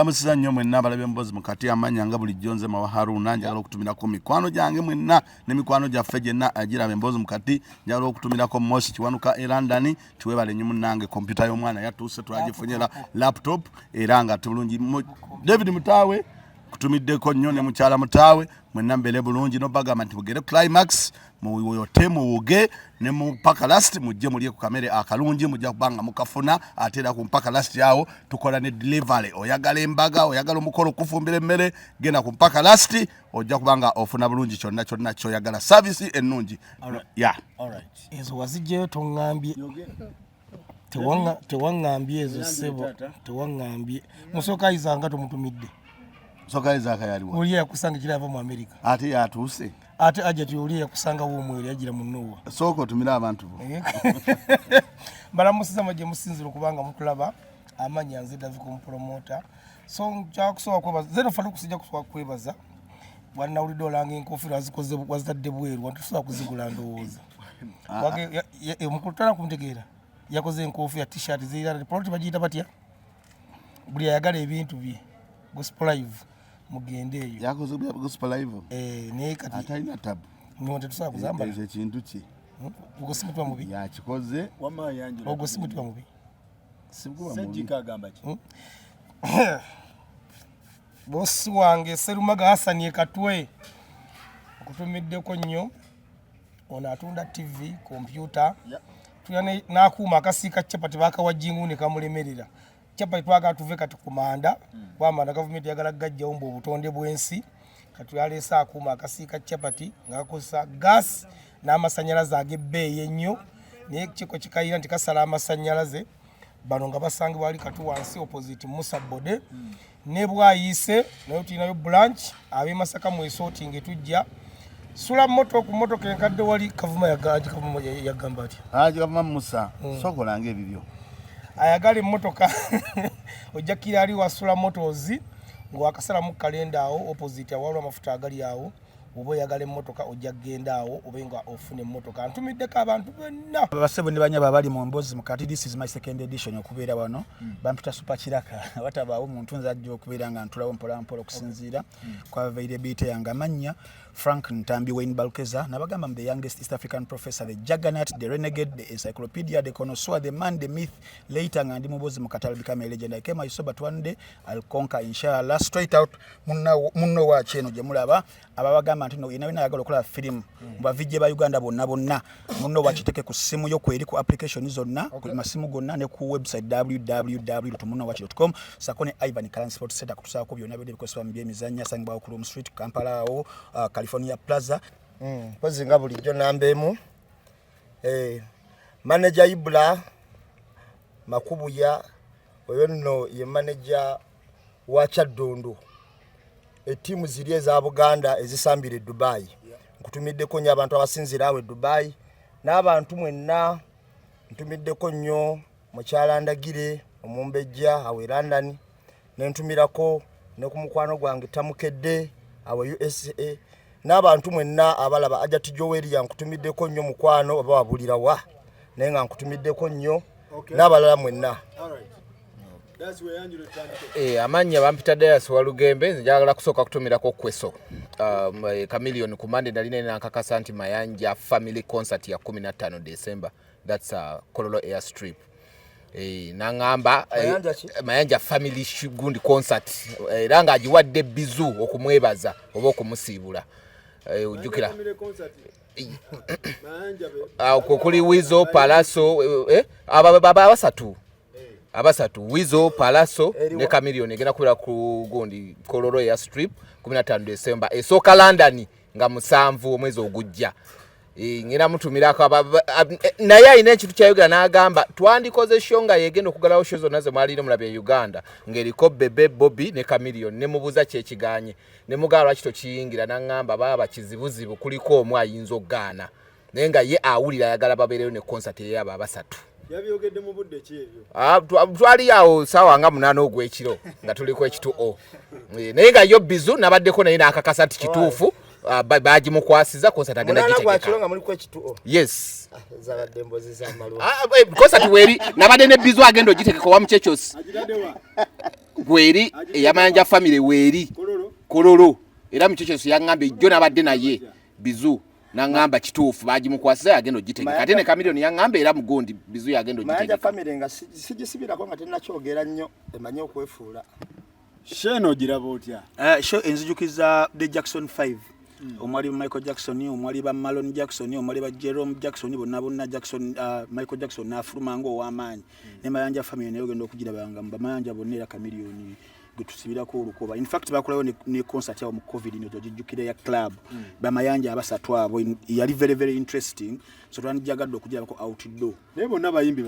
mbalamusiza nnyo mwenna balabye Emboozi mukati amanya nga buli jonze mawa Haruna njagala okutumirako mikwano gyange mwenna ne mikwano gyaffe gyenna agiraba Emboozi mukati njagala okutumirako Mosi Kiwanuka e London tuwebale nnyo munnange kompyuta y'omwana yatuuse twagifunyera laptop era nga tulungi David Mutawe kutumiddeko nnyo ne mukyala Mutawe mwenna mbere bulungi no bagamba nti bugere climax muyote muwuge ne mpaka last mujje mulye ku kamere akalungi mujja kubanga mukafuna atera ku mpaka last yawo tukola ne delivery oyagala embaga oyagala omukolo kufumbira emmere genda ku mpaka last ojja kubanga ofuna bulungi kyonna kyonna kyoyagala service ennungi yeah alright ezo wazijjeyo tongambye tewangambye ezo sebo tewangambye musoka izanga tumutumidde soka izaka yaliwa uli yakusanga kirava mu America ate yatuuse ate ajati uli yakusanga wo mwere yagira munnowa soko tumira abantu bo balamusiza maje musinziro kubanga mutulaba amanya nze David kumpromota so kyakusowa kwa zero fano kusija kuswa kwebaza bwana uli dolange enkofira azikoze wazadde bweru wantusowa kuzigula ndowooza wage mukutana kumtegeera yakoze enkofira t-shirt zira product bagiyita batya buli yagala ebintu bye gospel live mugende eyo yakoze gospel live ne kati atayina tab nonte tusaba kuzamba ezo kintu ki ugo simutwa mubi ya kikoze wama yanjira ugo simutwa mubi sibwa sajika gamba ki bosi wange Serumaga Hassan Katwe okutumiddeko nnyo ona atunda TV computer tuyane nakuma akasika chapati baka wajingu ne kamulemerera chapati twaga tuve kati kumanda kwamanda government yagala gajja ombo obutonde bwensi katuyalesa akuma akasika chapati ngakosa gas n'amasanyalaze agebbe yenyo ne kiko kikayira ntikasala amasanyalaze bano nga basangi wali katu wansi opposite Musa Bode ne bwayise nayo tinayo branch abe Masaka mu sorting etujja sula moto ku moto kenkadde wali kavuma ya gamba ati kavuma Musa soko lange ebibyo ayagala motoka ojakira ali wasula motozi ngo akasala mu kalenda awo opposite awalwa amafuta agali awo obo yagala motoka ojagenda awo obenga ofune motoka ntumiddeko abantu bonna basebo ne banya babali mu Emboozi mukati this is my second edition okubeera wano bampita super kiraka watabaawo omuntu nza ajja okubeera nga ntulawo mpola mpola okusinziira kwa availability yanga manya Frank Ntambi Wayne Balkeza nabagamba the youngest East African professor the juggernaut the renegade the encyclopedia the connoisseur the man the myth later nga ndi mu Emboozi mukatala become a legend I came I saw but one day I'll conquer inshallah straight out munno wa cheno je mulaba ababagamba ntino ina yagala okola film bavijje ba Uganda bonna munno wakiteke ku simu yo kweri ku application zonna ku masimu gonna ne ku website www.munnowachi.com sakone Ivan Transport Center kutusako byonna bide bikoswa mbye mizanya sangba ku Street Kampala o California Plaza pozinga bulijjo nambemu manager Ibula Makubuya oyo nno ye manager wa Kyaddondo etimu ziri eza Buganda ezisambire Dubai nkutumiddeko nnyo abantu abasinzira awe Dubai n'abantu mwenna ntumiddeko nnyo mukyala Ndagire omumbejja awe London nentumirako ne ku mukwano gwange Tamukedde awe USA n'abantu mwenna abalaba Ajati Jowery yankutumiddeko nnyo mukwano oba wabulira wa naye nga nkutumiddeko nnyo n'abalala mwenna. Amanya bampita Dias Walugembe njagala kusooka kutumirako kweso Chameleon kumande naline nankakasa nti Mayanja family concert ya 15 December that's Kololo Airstrip nangamba Mayanja family gundi concert era nga agiwadde bizu okumwebaza oba okumusiibula ujukira kuli Weasle Palaso abasatu Weasle Palaso ne Chameleon egenda kubira ku gundi Kololo Airstrip 15 December esooka London nga 7 omwezi ogujja ngina mutumirako naye ayina ekintu kya Uganda n'agamba twandikoze show nga yegenda okugalawo show zonna ze mwalire mulabe Uganda ng'eriko Bebe Bobby ne Chameleon ne mubuza kyekiganye ne mugala lwaki tokiyingira n'angamba baba kizibuzibu kuliko omu ayinza okugaana naye nga ye awulira ayagala babeereyo ne concert ey'abo abasatu yabyogedde mu budde ki ebyo twali awo sawa nga 8 ogw'ekiro nga tuliko ekituo naye nga yo bizu nabaddeko naye n'akakasa nti kituufu baji mukwasiza concert agenda gitegeka yes zabadde Emboozi za Malwa concert weri nabadde ne bizu agenda ogitegeka wa Mchechos gweri eyamayanja family weri kololo era mukyekyo yaŋŋamba ejjo nabadde naye bizu nangamba kituufu bagimukwasa agenda ogitega kate ne Chameleon yaŋŋamba era mugondi bizu yagenda ogitega mayanja family nga sigisibirako nga tenakyogera nnyo emanye okwefuula sheno giraba otya show enzijukiza the Jackson 5 omwali Michael Jackson omwali ba Malone Jackson omwali ba Jerome Jackson bonna Jackson Michael Jackson n'afuluma ngo ow'amaanyi ne mayanja family nayo genda okugirabanga mba mayanja bonna era Chameleon gutusibirako olukoba in fact bakolayo ne concert yawo mu covid ino jojjukire ya club bamayanja abasatu abo yali very interesting so twanjagadde okugirako outdoor naye bonna bayimbi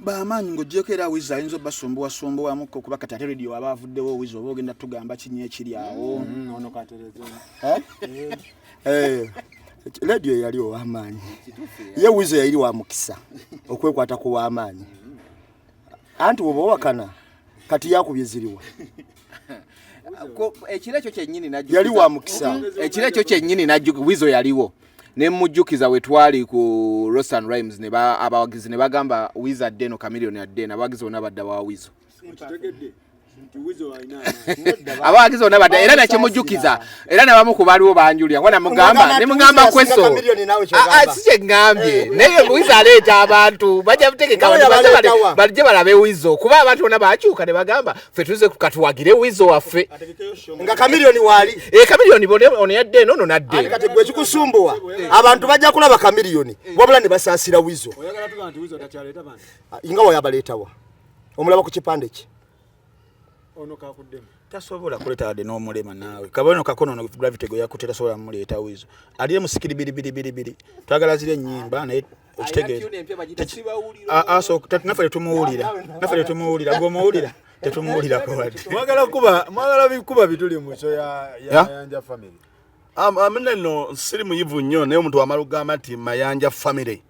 bamaanyi ng'ogyeko era Weasle ayinza obbasumbuwasumbuwamu kuba kati ate radio aba avuddewo Weasle oba ogenda tugamba kinyi ekiri awo ono katereze radio yali ow'amaanyi ye Weasle yali wa mukisa okwekwata ku w'amaanyi anti oba owakana kati yakubye ziriwa ekiro kyennyini najjukiza yali wa mukisa ekiro kyennyini najjukiza Weasle yaliwo ne mujjukiza we twali ku Ross and Rhymes ne abawagizi ne bagamba Weasle adde Chameleon adde abawagizi bonna badda wa Weasle abawagizi bonna badda era nakyo mujjukiza era nabamu ku baliwo banjulira ngwana mugamba ne mugamba kweso si kye ngambye naye Weasle aleeta abantu bajja butegeka balije balabe Weasle kuba abantu bonna bakyuka ne bagamba ffe tuze katuwagire Weasle waffe nga Chameleon wali Chameleon ono yadde nono nadde kati gwe kikusumbuwa abantu bajja kulaba Chameleon wabula ne basaasira Weasle oyagala tuga nti Weasle takyaleeta bantu inga wayabaleetawa omulaba ku kipande ki ono kakuddemu tasobola kuleta ade n'omulema naawe kabano kakono no gravity yakutera sobola muleeta Weasle aliye musikiri biri twagala zire ennyimba naye okitegeeza aso nafe tumuwulira ng'omuwulira tetumuwulirako wadde mwagala bikuba bituli mu kyo ya mayanja family no siri muyivu nnyo naye omuntu wamala okugamba nti mayanja family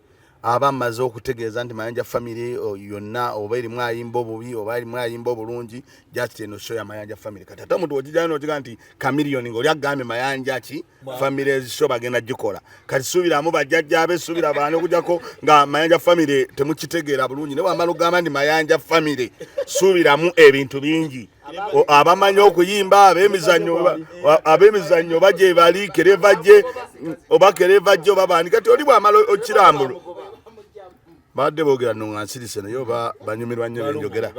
aba amaze okutegeeza nti mayanja family yonna oba erimu ayimba obubi oba erimu ayimba obulungi jakiti eno show ya mayanja family kati ate omuntu ogijjayo n'okiga nti Chameleon ng'oli agambye mayanja ki family ezisho bagenda gikola kati suubiramu bajjajjaabe suubira baani okugjako nga mayanja family temukitegeera bulungi naye wamala okugamba nti mayanja family suubiramu ebintu bingi abamanyi okuyimba ab'emizannyo baje bali kerevajje oba baani kati oli bwamala okirambulu badde boogera no nsirise naye oba banyumirwa nnyo benjogera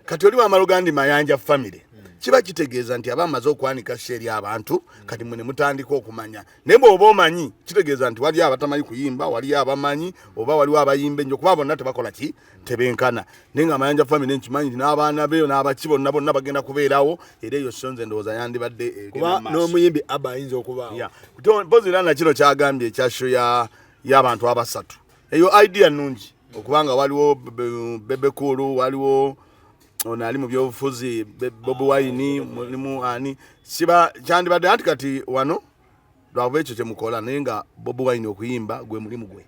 kati oli bwamala ogandi mayanja family kiba kitegeeza nti aba amaze okwanika sheeri abantu kati mwe ne mutandika okumanya naye bw'oba omanyi kitegeeza nti waliyo abatamanyi kuyimba waliyo abamanyi oba waliwo abayimba ennyo kuba bonna tebakola ki tebenkana naye nga mayanja family nkimanyi nti n'abaana beyo n'abaki bonna bagenda kubeerawo era eyo sonze ndowooza yandibadde kuba n'omuyimbi aba ayinza okubaawo mpozi era na kino kyagambye ekyasho y'abantu abasatu eyo idea nnungi okubanga waliwo bebekulu waliwo ono ali mu byobufuzi Bobi Wine mulimu ani kiba kyandibadde anti kati wano lwava ekyo kyemukola naye nga Bobi Wine okuyimba gwe mulimu gwe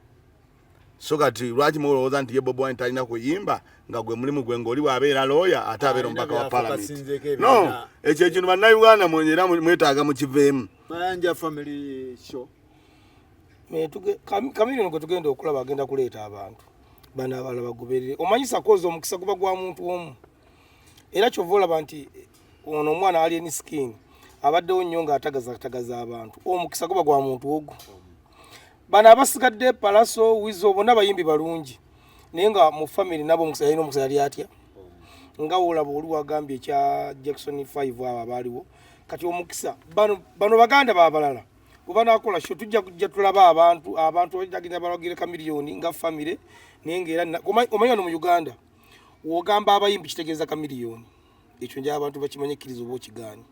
so kati lwaki mulowooza nti ye Bobi Wine talina kuyimba nga gwe mulimu gwe ng'oli bw'abeera looya ate abeera omubaka wa palamenti no ekyo ekintu bannayuganda mwera mwetaaga mukiveemu mayanja family show Chameleon gwe tugenda okulaba agenda kuleeta abantu bana abala bagoberere omanyisa koza omukisa guba gwa muntu omu era kyova olaba nti ono omwana ali eni skin abaddewo nnyo nga atagaza abantu omukisa guba gwa muntu ogwo bana abasigadde Palaso Weasle bonna bayimbi balungi naye nga mu family nabo omukisa yalina omukisa yali atya nga olaba oli wagambye ekya Jackson 5 abo abaaliwo kati omukisa bano baganda babalala kuba nakola sho tujja kujja tulaba abantu bajagenda balagire Chameleon nga family naye ngera omanyi no mu Uganda wogamba abayimbi kitegeeza Chameleon ekyo nja abantu bakimanyikiriza obo kigani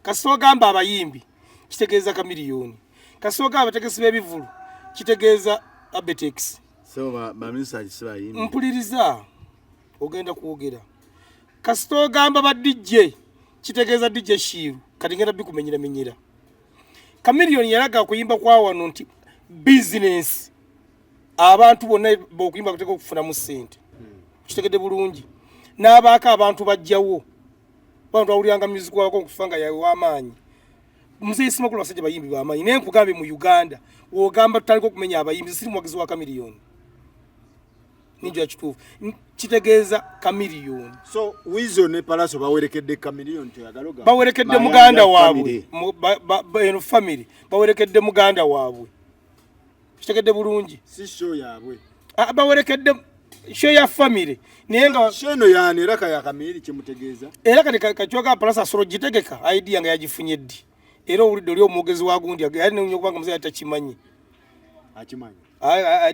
kasogamba abayimbi kitegeeza Chameleon kasogamba bategesi b'ebivulu kitegeeza Abetex so ba minister kisiba yimbi mpuliriza ogenda kuogera kasogamba ba DJ kitegeeza DJ Shiru kati ngenda bikumenyera Chameleon yalaga kuyimba kwa wano nti business abantu bonna bokuyimba kuteka okufuna mu sente kitegede bulungi n'abaaka abantu bajjawo bantu awuliranga music wako okufanga yawe w'amaanyi muzee sima kula basajja bayimbi b'amaanyi naye nkugambe mu Uganda wogamba tutaliko okumenya abayimbi siri mwagizi wa Chameleon ninja kituufu kitegeeza kamiliyoni. So Weasle ne Palaso bawerekedde kamiliyoni tuyagaloga bawerekedde muganda waabwe eno family bawerekedde muganda waabwe kitegeedde bulungi si show yaabwe bawerekedde show ya family naye nga sheno yani era kaya kamili kimutegeeza era kati kachoka Palaso asoro gitegeka idea nga yagifunye ddi era owulidde oli omwogezi wa gundi yali nenyo kubanga muzee atakimanyi akimanyi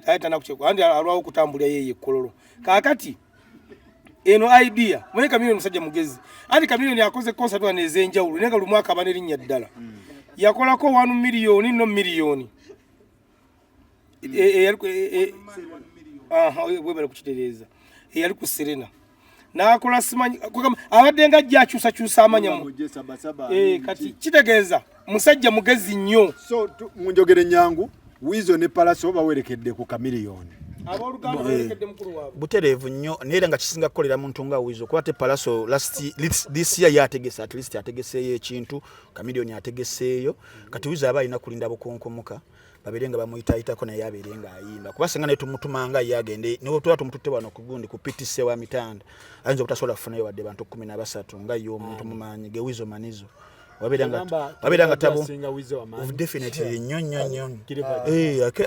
ayita nakuchekwa andi alwawo kutambulya yeye kololo kakati eno idea mwe kamiliyoni musajja mugezi andi kamiliyoni yakoze concert wa nezenjawulo nenga lu mwaka baneri nya ddala yakolako 1 miliyoni no miliyoni webale kukitereeza yali ku Serena nakola simanyi abadde nga jjakyusa kyusa amanya kati kitegeeza musajja mugezi nnyo. So munjogere nyangu Weasle ne Palaso bawerekedde ku kamiliyoni butereevu nnyo naye nga kisinga kukolera muntu nga Weasle kuba te Palaso this year yategese at least ategeseeyo ekintu kamiliyoni ategeseeyo kati Weasle aba alina kulinda bukunkomuka baberenga bamuyitayitako naye aberenga ayimba kuba singa ne tumutumanga yagende niwo tuba tumututte wano ku gundi ku PTC wa mitanda ayinza obutasobola kufunayo wadde bantu 13 nga yo omuntu mumanyi ge Weasle manizo waberanga tabu definitely nyonyo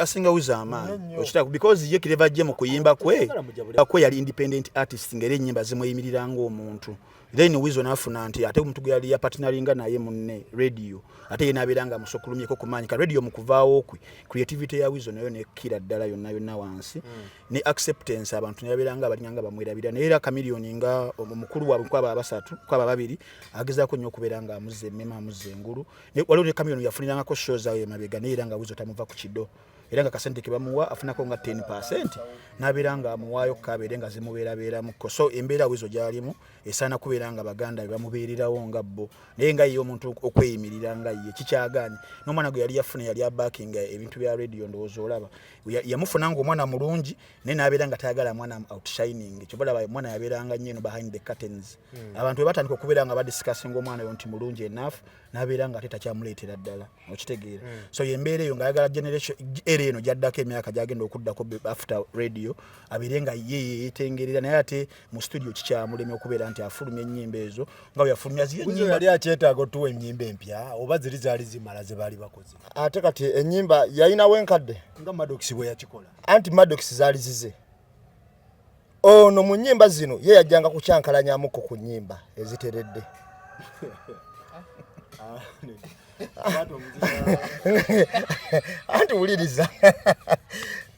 asinga Weasle amaanyi okitako because ye kireva je mu kuyimba kwe yali independent artist ngere ennyimba zimuyimiriranga omuntu then Weasle nafuna nti ate omuntu yali ya partneringa naye munne radio ate yena abiranga musokulumye ko kumanyika radio mukuvaawo okwe creativity ya Weasle nayo ne kira ddala yonna wansi ne acceptance abantu nabiranga abalinyanga bamwerabira neera kamiliyoni nga omukulu wa kwaba abasatu kwaba babiri agezaako nnyo okubeeranga amuze mema amuze engulu ne waliwo ne kamiliyoni yafuniranga ko shows awe mabega neera nga Weasle tamuva ku kido era nga kasente ke bamuwa afunako nga 10% nabiranga amuwaayo kabeerenga zimubeerabeera muko so embeera Weasle gyalimu esaana kubeeranga baganda bamubeererawo nga bo naye nga ye omuntu okweyimirira nga ye kikyagaanye n'omwana gwe yali yafuna yali abackinga ebintu bya radio ndowooza olaba yamufunanga omwana mulungi naye nabeeranga tayagala mwana outshining kyobalaba omwana yabeeranga nnyo eno behind the curtains abantu batandika okubeeranga badiscussinga omwana oyo nti mulungi enough nabeeranga ate takyamuleetera ddala okitegeera so yembeera eyo ng'ayagala generation eno gyaddako emyaka gyagenda okuddako after radio abeerenga ye yeetengerera naye ate mu studio kikyamulemi okubeera nti afulumya ennyimba ezo nga bwe yafulumya ennyimba yali akyetaaga otuwa ennyimba empya oba ziri zaali zimala ze baali bakoze ate kati ennyimba yalinawo enkadde nga Maddox bwe yakikola anti Maddox zaali zize ono mu nnyimba zino ye yajjanga kukyankalanyamuko ku nnyimba eziteredde anti wuliriza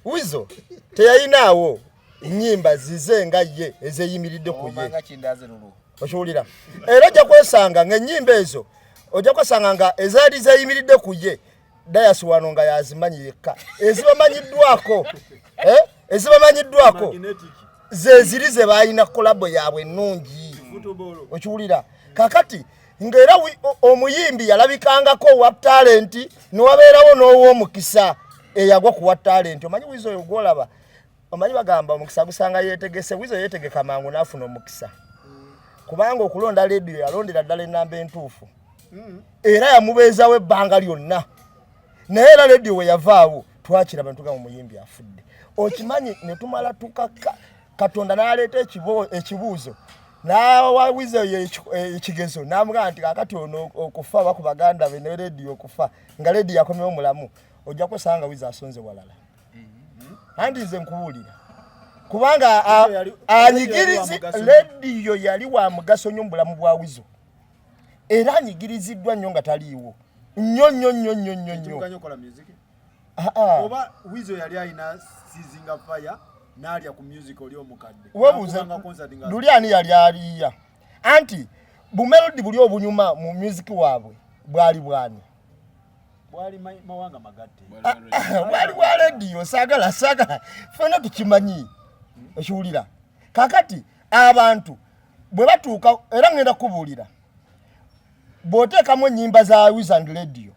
Weasle teyayinaawo nnyimba zize nga ye ezeyimiridde ku ye okiwulira era ojja kwesanga ng'ennyimba ezo ojja kwesanga nga ezaali zeyimiridde ku ye dayasi wano nga yazimanyi yekka ezibamanyiddwako ze ziri ze baalina kolabo yaabwe ennungi okiwulira kakati ng'era omuyimbi yalabikangako wa talenti newabeerawo n'ow'omukisa eyagwa ku wa talenti omanyi Weasle oyo gwolaba omanyi bagamba omukisa gusanga yeetegese Weasle yeetegeka mangu n'afuna omukisa kubanga okulonda radio yalondera ddala ennamba entuufu era yamubeezawo ebbanga lyonna naye era radio we yavaawo twakira bantu nga omuyimbi afudde okimanyi ne tumala tukaka Katonda n'aleeta ekibuuzo n'awa Weasle ekigezo n'amugamba nti kakati ono okufa oba ku baganda be ne radio okufa nga radio yakomyewo mulamu ojja kwesanga Weasle asonze walala andi nze nkubuulira kubanga anyigirizi radio yali wa mugaso nnyo mu bulamu bwa Weasle era anyigiriziddwa nnyo nga taliiwo nnyo oba Weasle yali alina sizinga fire n'alya ku music oli omukadde webuuze luli ani yali aliya anti bumelodi buli obunyuma mu music waabwe bwali bwani bwali mawanga magatte bwali bwa radio sagala fena tukimanyi ekiwulira kakati abantu bwe batuuka era ngenda kubuulira bw'oteekamu ennyimba za Weasle and radio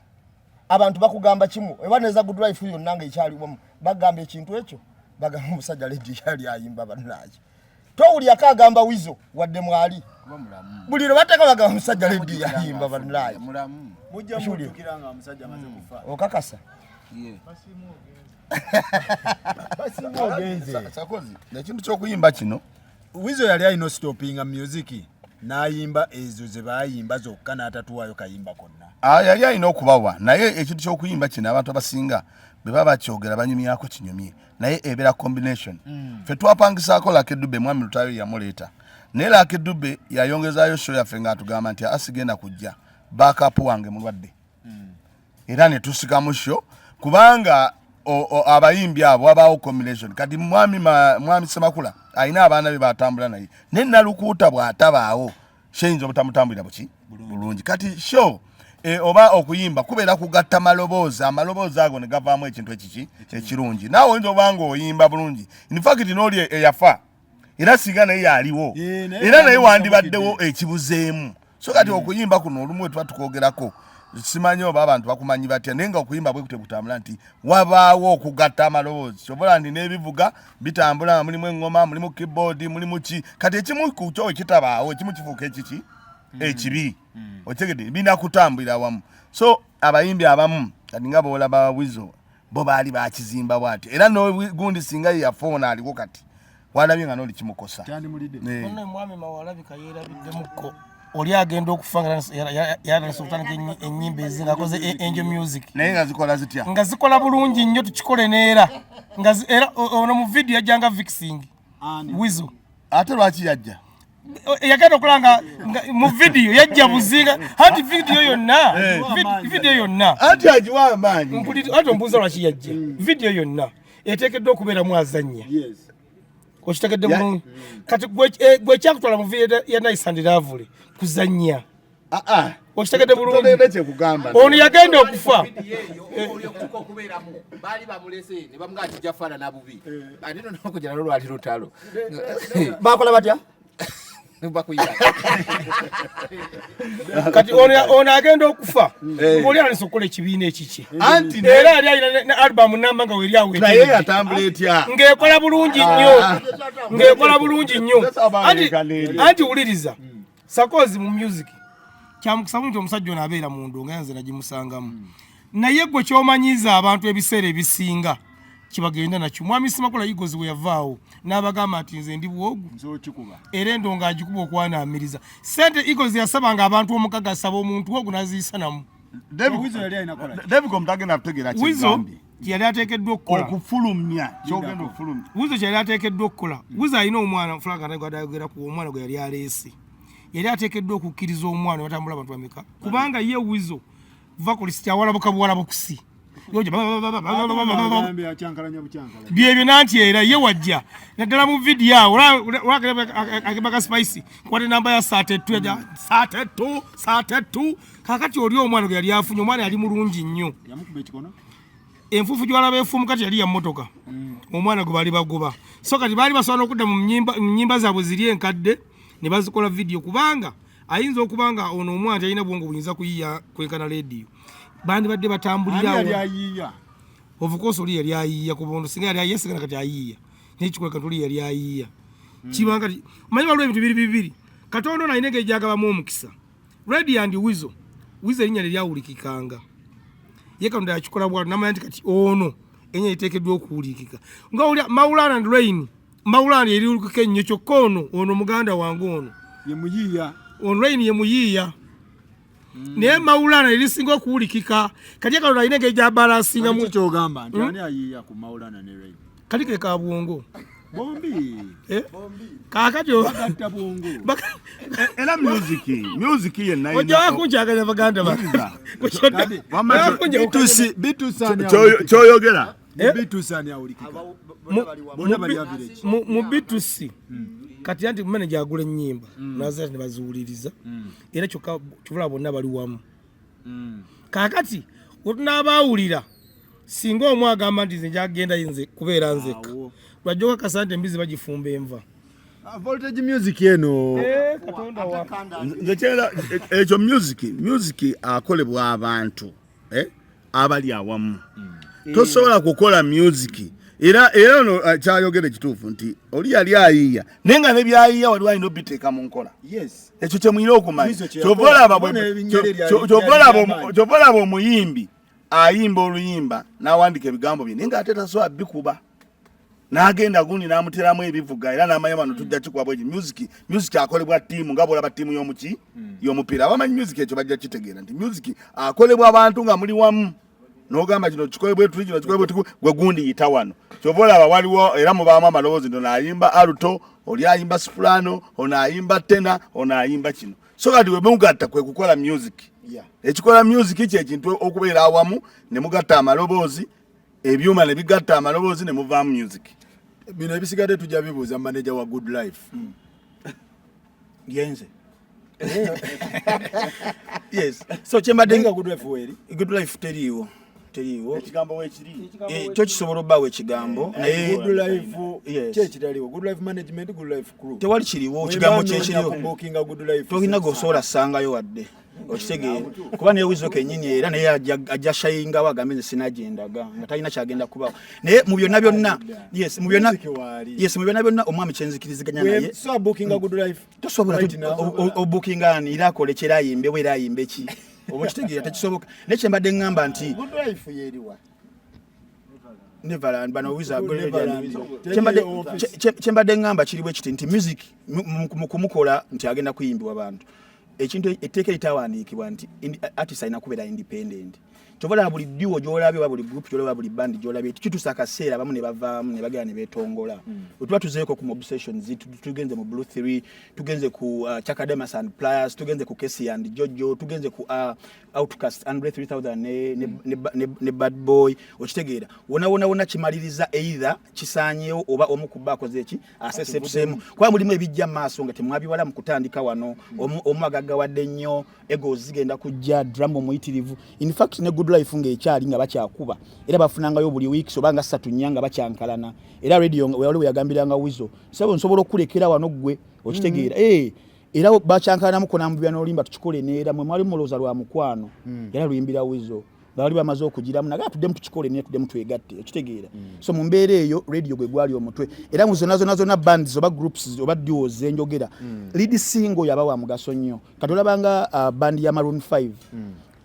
abantu bakugamba kimu eba neza good life yonna nga ekyaliwamu bagamba ekintu ekyo bagamba omusajja radio yali ayimba bannaaje towulyako agamba Weasle wadde mwali buli lwe bateeka bagamba omusajja radio yayimba bannaaje mujja mutukira nga omusajja amaze kufa okakasa basinga ogenze sakozi ekintu ky'okuyimba kino Weasle yali alina stoppinga music n'ayimba ezo ze baayimba zokka n'atatuwaayo kayimba konna yali alina okubawa naye ekintu ky'okuyimba kino abantu abasinga bwe baba bakyogera banyumyako kinyumye naye ebeera combination ffe twapangisaako Lucky Dube mwami Lutayo yamuleeta naye Lucky Dube yayongezaayo show yaffe ng'atugamba nti asigenda kujja backup wange mulwadde era ne tusikamu show kubanga abayimbi abo wabaawo combination kati mwami Semakula alina abaana be batambula naye ne Nalukuuta bw'atabaawo sheyinza obutamutambulira buki bulungi kati show oba okuyimba kubeera kugatta amaloboozi ago ne gavaamu ekintu ekirungi naawe oyinza obanga oyimba bulungi in fact n'oli eyafa era singa naye yaliwo era naye wandibaddewo ekibuzeemu so kati okuyimba kuno olumu wetuba tukwogerako simanyi oba abantu bakumanyi batya naye nga okuyimba bwe kutebutambula nti wabaawo okugatta amaloboozi kyobola ndi n'ebivuga bitambula mulimu eŋŋoma mulimu keyboard mulimu ki kati ekimu ku kyo ekitabaawo ekimu kifuuka ekiki ekibi otegede binakutambulira wamu so abayimbi abamu kati nga boolaba Weasle bo baali bakizimba bwatyo era n'ogundi singa yafoona aliwo kati walabye nga n'oli kimukosa ono mwami mawalabika yeerabiddemukko oli agenda okufanga yalasa okutandika ennyimba ezinga akoze angel music naye nga zikola zitya nga zikola bulungi nnyo tukikole neera era ono mu video yajjanga vixing Weasle ate lwaki yajja yagenda okulanga mu video yajja buzinga hati video yonna ati agiwa amaanyi ati ombuuza lwaki yajja video yonna eteekeddwa okubeeramu azannya okitegedde bulungi kati gwe kyakutwala mu video ya Nice and Lovely kuzannya okitegedde bulungi ono yagenda okufa baali bamulese ne bamugaa tijjafaana nabubi ate nokujja nalo lwali lutalo bakola batya kati ono agenda okufa oli alesa okukola ekibiina ekiki era yali alina ne album namba nga weri awo naye yatambula etya ng'ekola bulungi nnyo anti wuliriza sakozi mu music kyamukisa bulungi omusajja ono abeera mu ndo nga yanze nagimusangamu naye gwe kyomanyiza abantu ebiseera ebisinga kibagenda nakyo mwami Semakula yigozi we yavaawo n'abagamba nti nze ndi bwogu era endo ng'agikuba okwanaamiriza sente igozi yasabanga abantu omukaga asaba omuntu ogu n'aziyisanamu Weasle yali ateekeddwa okukola okufulumya kyogenda okufulumya Weasle kyali ateekeddwa okukola Weasle alina omwana Frank adayogera ku omwana gwe yali aleese yali ateekeddwa okukkiriza omwana batambula abantu bameka kubanga ye Weasle vakulisi kyawalabuka buwalabukusi byebyo nanti era ye wajja naddala mu video awo akebaka spicy kwate namba ya satetu kakati oli omwana gwe yali afunye omwana yali mulungi nnyo enfuufu gy'olaba efuumu kati yali ya mmotoka omwana gwe baali bagoba so kati baali basobola okudda mu nnyimba zaabwe ziri enkadde ne bazikola video kubanga ayinza okubanga ono omwana talina bwongo buyinza kuyiya kwenkana leediyo bandi badde batambulirawo of course oli yali ayiya kubondo singa yali ayiya singa kati ayiya n'ekikweka tuli yali ayiya kibanga manyi waliwo ebintu bibiri Katonda alina engeri gy'agabamu omukisa Ready and Weasle erinnya lyawulikikanga ye Katonda yakikola bwalo namanya nti kati ono enya iteekeddwa okuwulikika nga oli Maulana and Rain Maulana eriwulikika ennyo kyokka ono muganda wange ono Rain ye muyiiya naye Maulana erisinga okuwulikika kati Katonda alina engeri gy'abalansinga mu kyogamba nti ani ayiiya ku Maulana ne Rain kati ke ka bwongo bombi kakati bagatta bwongo era music ye nayo ojo kunjaganya baganda bitusani kyoyogera bitusani awulikika mu bitusi kati anti manager agula ennyimba naza ne bazuuliriza era kyokka kibula bonna bali wamu kakati otunaabawulira singa omwe agamba nti nze njagenda yinze kubeera nzekka lwajjoka kasante embizi bagifumba enva voltage music eno Katonda wa ekyo music akolebwa abantu abali awamu tosobola kukola music era ono kyayogera ekituufu nti oli yali ayiiya naye nga nebyayiiya waliwo alina obiteeka mu nkola ekyo kyemuyina okumanya kyobalaba omuyimbi ayimba oluyimba n'awandika ebigambo bye naye ng'ate tasobola bikuba n'agenda gundi n'amuteramu ebivuga era n'amanya bano tujja kikuba bweki music akolebwa ttiimu nga bw'olaba ttiimu y'omuki y'omupiira abamanyi music ekyo bajja kitegeera nti music akolebwa abantu nga muli wamu n'ogamba kino kikolebwe tuli kino kikolebwe tuku gwe gundi yita wano kyova olaba waliwo era mubaamu amaloboozi nto n'ayimba alto oli ayimba soprano ono ayimba tena ono ayimba kino so kati we mugatta kwe kukola music ekikola music kyekintu okubeera awamu ne mugatta amaloboozi ebyuma ne bigatta amaloboozi ne muvaamu music bino ebisigadde tujja bibuuza manager wa Good Life yenze yes so kyembadde Good Life teriiwo ekigambo weekiri kyo kisobola obbaawo ekigambo naye Good Life kyekitaliwo Good Life management Good Life crew tewali kiriwo ekigambo kyekiriwo Good Life tolina gosobola sangayo wadde okitegeera kuba naye Weasle kennyini era naye ajja shayingawo agambe nze sinagendaga nga talina kyagenda kubawo naye mu byonna byonna mu byonna byonna omwami kyenzikiriziganya naye tosobola obukinga ani era akole kyera ayimbe bwera ayimbe ki oba kitegeera tekisoboka naye kyembadde ngamba nti kyembadde ngamba kiri bwe kiti nti music mu kumukola nti agenda kuyimbibwa bantu ekintu etteeka eritawandiikibwa nti artist alina kubeera independent kyobola buli duo gyolabye oba buli group gyolabye buli band gyolabye kituusa akaseera abamu ne bavaamu ne bagenda ne beetongola wetuba tuzeeko ku obsessions tugenze mu Blue 3 tugenze ku Chakademas and Pliers tugenze ku Casey and Jojo tugenze ku Outcast and 3000 ne Bad Boy okitegeera wona kimaliriza either kisaanyeewo oba omu kubba akoze eki asesetuseemu kuba mulimu ebijja mu maaso nga temwabiwala mu kutandika wano omu agaggawadde nnyo ego zigenda kujja drum omuyitirivu in fact ne Good Life ng'ekyali nga bakyakuba era bafunangayo buli weeks oba nga 3 nnyanga bakyankalana era radio waliwo yagambiranga Weasle sabo nsobola okulekera wano gwe okitegeera era bakyankalanamu konambubya n'olimba tukikole neera mwe mwali mulooza lwa mukwano era luyimbira Weasle bali bamaze okugiramu naga tuddemu tukikole ne tuddemu twegatte ekitegeera so mu mbeera eyo radio gwe gwali omutwe era mu zona bands oba groups oba duos enjogera lead single yabawa mugaso nnyo katolabanga band ya Maroon 5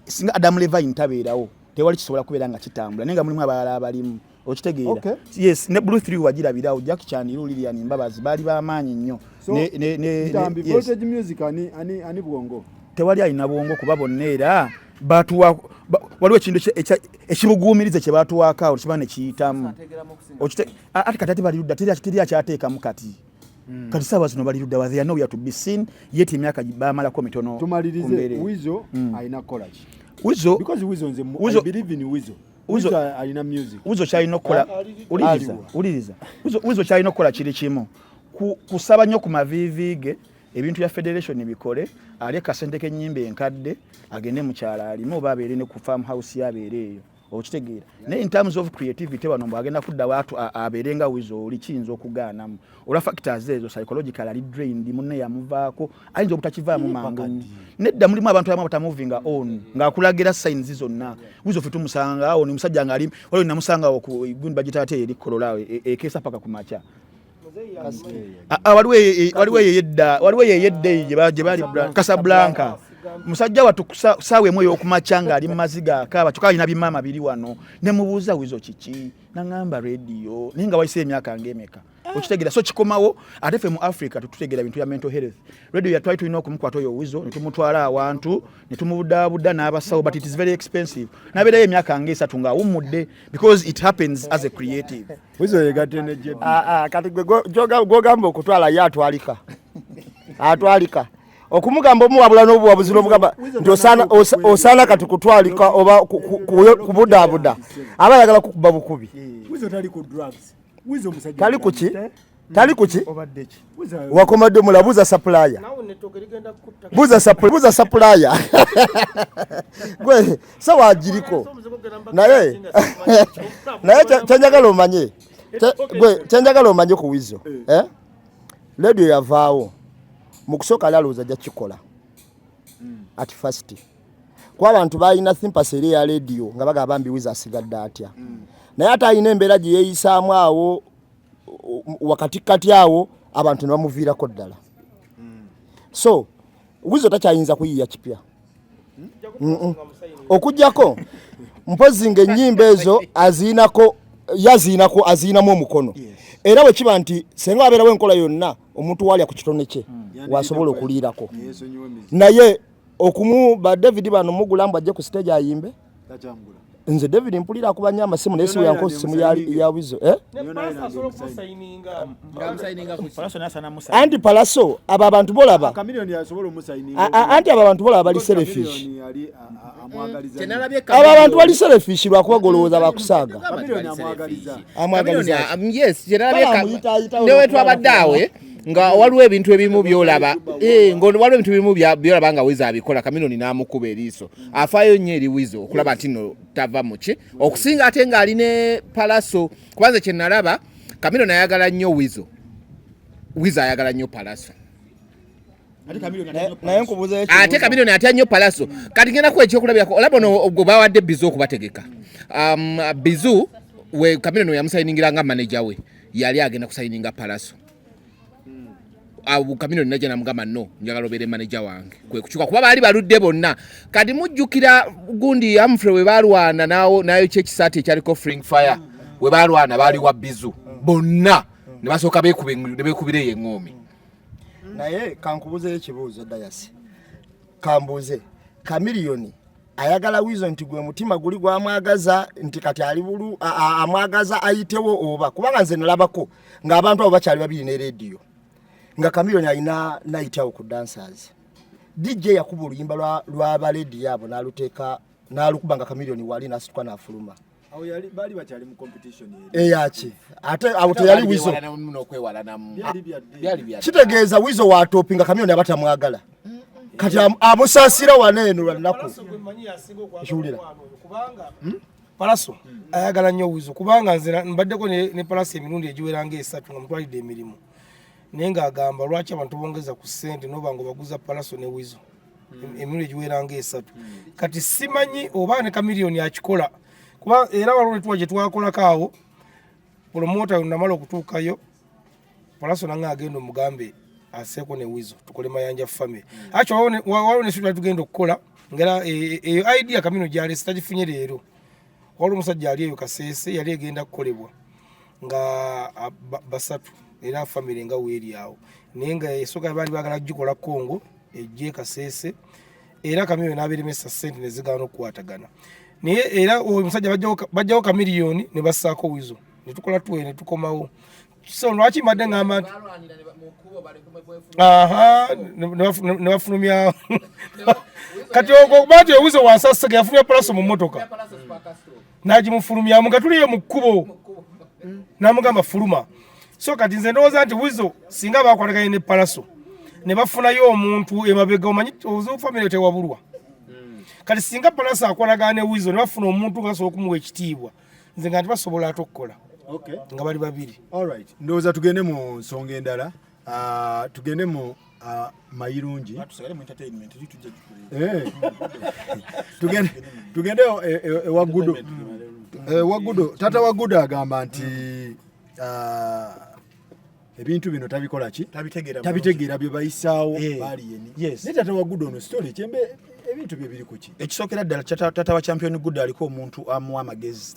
singa Adam Levine tabeerawo tewali kisobola kubeera nga kitambula nenga mulimu abalala abalimu okitegeera yes ne Blue 3 wagirabirawo Jack Chan Lilian Mbabazi bali bamaanyi nnyo ne voltage music ani bwongo tewali alina bwongo kuba bonna era batuwa waliwo ekintu ekibuguumirize kye batuwaako okibane kiyitamu ati kati bali ludda teri akyateekamu kati kati sawa zino bali ludda they are nowhere to be seen yet emyaka bamalako mitono tumalirize Weasle alina college Weasle because I believe in Weasle alina music Weasle kyalina okukola uliriza Weasle kyalina okukola kiri kimu kusaba nnyo ku maviivige ebintu ya federation bikole ali kasente kenyimbe enkadde agende mu kyala alimu oba abeere ne ku farmhouse yabeere eyo okitegeera ne in terms of creativity wano mbagenda kudda watu abeerenga Weasle oli kiyinza okugaanamu ola factors ezo psychological ali drained munne yamuvaako ayinza obutakivaamu mangu nedda mulimu abantu abamu batamovinga on ng'akulagira signs zonna Weasle fitu musanga awo ni musajja ng'ali waliwo namusanga awo ku gundi bagitate eri kololawe ekesa paka ku macha waliwo yeyedde gye bali Casablanca musajja watu sawe moyo okumachanga ali maziga akaba kyokka alina bimama biri wano ne mubuuza Weasle kiki nangamba radio ninga wayise emyaka ngemeka okitegeera so kikomawo ate ffe mu Africa tutegeera bintu ya mental health radio ya twali tulina okumukwata oyo Weasle ne tumutwala awantu ne tumubudaabuda n'abasawo but it is very expensive nabeerayo emyaka ngesatu ng'awummudde because it happens as a creative Weasle yegatte ne JB kati gwogamba okutwala ye atwalika okumugamba omuwabula n'obuwabuzi n'omugamba nti osaana kati kutwalika oba kubudaabuda aba ayagala kukuba bukubi Weasle tali ku drugs Weasle musajja tali kuki wakomadde mulabuza supplier buza supplier gwe sawa agiriko naye kyenjagala omanye ku Weasle radio yavaawo mu kusooka lalooza ajja kikola at first kwa abantu balina sympathy eri ya radio nga bagamba bambi Weasle asigadde atya naye ate alina embeera gye yeeyisaamu awo wakati awo abantu ne bamuviirako ddala so Weasle takyayinza kuyiiya kipya okujjako mpozi ng'ennyimba ezo aziinako omukono era bwe kiba nti senga abeerawo enkola yonna omuntu waalya ku kitone kye wasobola okuliirako naye ba David bano mugulamba ajje ku stage ayimbe nze David mpulira akubanya amasimu naye siwe yanko simu ya Weasle anti Palaso abo abantu bolaba anti abo abantu bolaba bali selfish abo abantu bali selfish lwakuba golowooza bakusaaga amwagaliza yes newe twabadde nga waliwo ebintu ebimu byolaba waliwo ebintu ebimu byolaba nga Weasle abikola Chameleone n'amukuba eriiso afaayo nnyo eri Weasle okulaba nti no tava muki okusinga ate ng'ali ne Palaso kubanze kye nalaba Chameleone ayagala nnyo Weasle ayagala nnyo Palaso ate Chameleone atya nnyo Palaso kati ngenda ku ekyokulabirako olaba ono gwe bawadde Bizu okubategeka Bizu we Chameleone yamusayiningira nga manager we yali agenda kusayininga Palaso Chameleone najja namugamba no njagala obeere manager wange kwe kukyuka kuba baali baludde bonna kati mujjukira gundi Humphrey we balwana nayo kyekisaati ekyaliko Fring Fire we balwana baali wa Bizu bonna ne basooka beekubira eyo eŋŋoomi naye kankubuze ekibuuzo Dayasi kambuze Chameleone ayagala Weasle nti gwe mutima guli gwamwagaza nti kati ali bulu amwagaza ayitewo oba kubanga nze nalabako ng'abantu abo bakyali babiri ne radio nga Chameleone alina nayitawo ku dancers DJ yakuba oluyimba lwa baledi yabo n'alukuba nga Chameleone wali n'asituka n'afuluma awo yali bali bakyali mu competition yaki ate awo teyali Weasle kitegeeza Weasle watopinga Chameleone abatamwagala kati amusaasira waneeno lwanaku Palaso ayagala nnyo Weasle kubanga nze mbaddeko ne Palaso emirundi egiwera ng'esatu nga mutwalidde emirimu naye ng'agamba lwaki abantu bongeza ku ssente n'oba nga baguza Palaso ne Weasle emirundi egiwera ng'esatu kati simanyi oba ne Chameleone akikola kuba era waliwo netuwa gye twakolako awo promota namala okutuukayo Palaso nange agenda omugambe aseeko ne Weasle tukole Mayanja family waliwo nesutu tugenda okukola ngera eyo idea Chameleone gyalesi tagifunye leero waliwo omusajja ali eyo Kasese yali egenda kukolebwa nga basatu era family nga weeri awo naye nga esooka baali baagala gikola Kongo ejje Kasese era Chameleone n'abeeremesa ssente ne zigaana okukwatagana naye era omusajja bajjawo Chameleone ne bassaako Weasle ne tukola tuwe ne tukomawo so lwaki mbadde ngamba nti ne bafulumyawo kati okuba nti Weasle wansasega yafulumya Palaso mu mmotoka n'agimufulumyamu nga tuliyo mu kkubo n'amugamba fuluma so kati nze ndowooza nti Weasle singa bakwataganye ne Palaso ne bafunayo omuntu emabega omanyi ozo family tewabulwa kati singa Palaso akwatagana ne Weasle ne bafuna omuntu nga asobola okumuwa ekitiibwa nze nga tibasobola ate okukola nga bali babiri. Alright, ndowooza tugende mu nsonga endala tugende mu Mayirungi tugende ewa Gudo tata wa Gudo agamba nti ebintu bino tabikola ki tabitegeera bye bayisaawo baliyeni ne tata wa Gudo ono story kyembe ebintu bye biri kuki ekisookera ddala tata wa champion Gudo aliko omuntu amuwa amagezi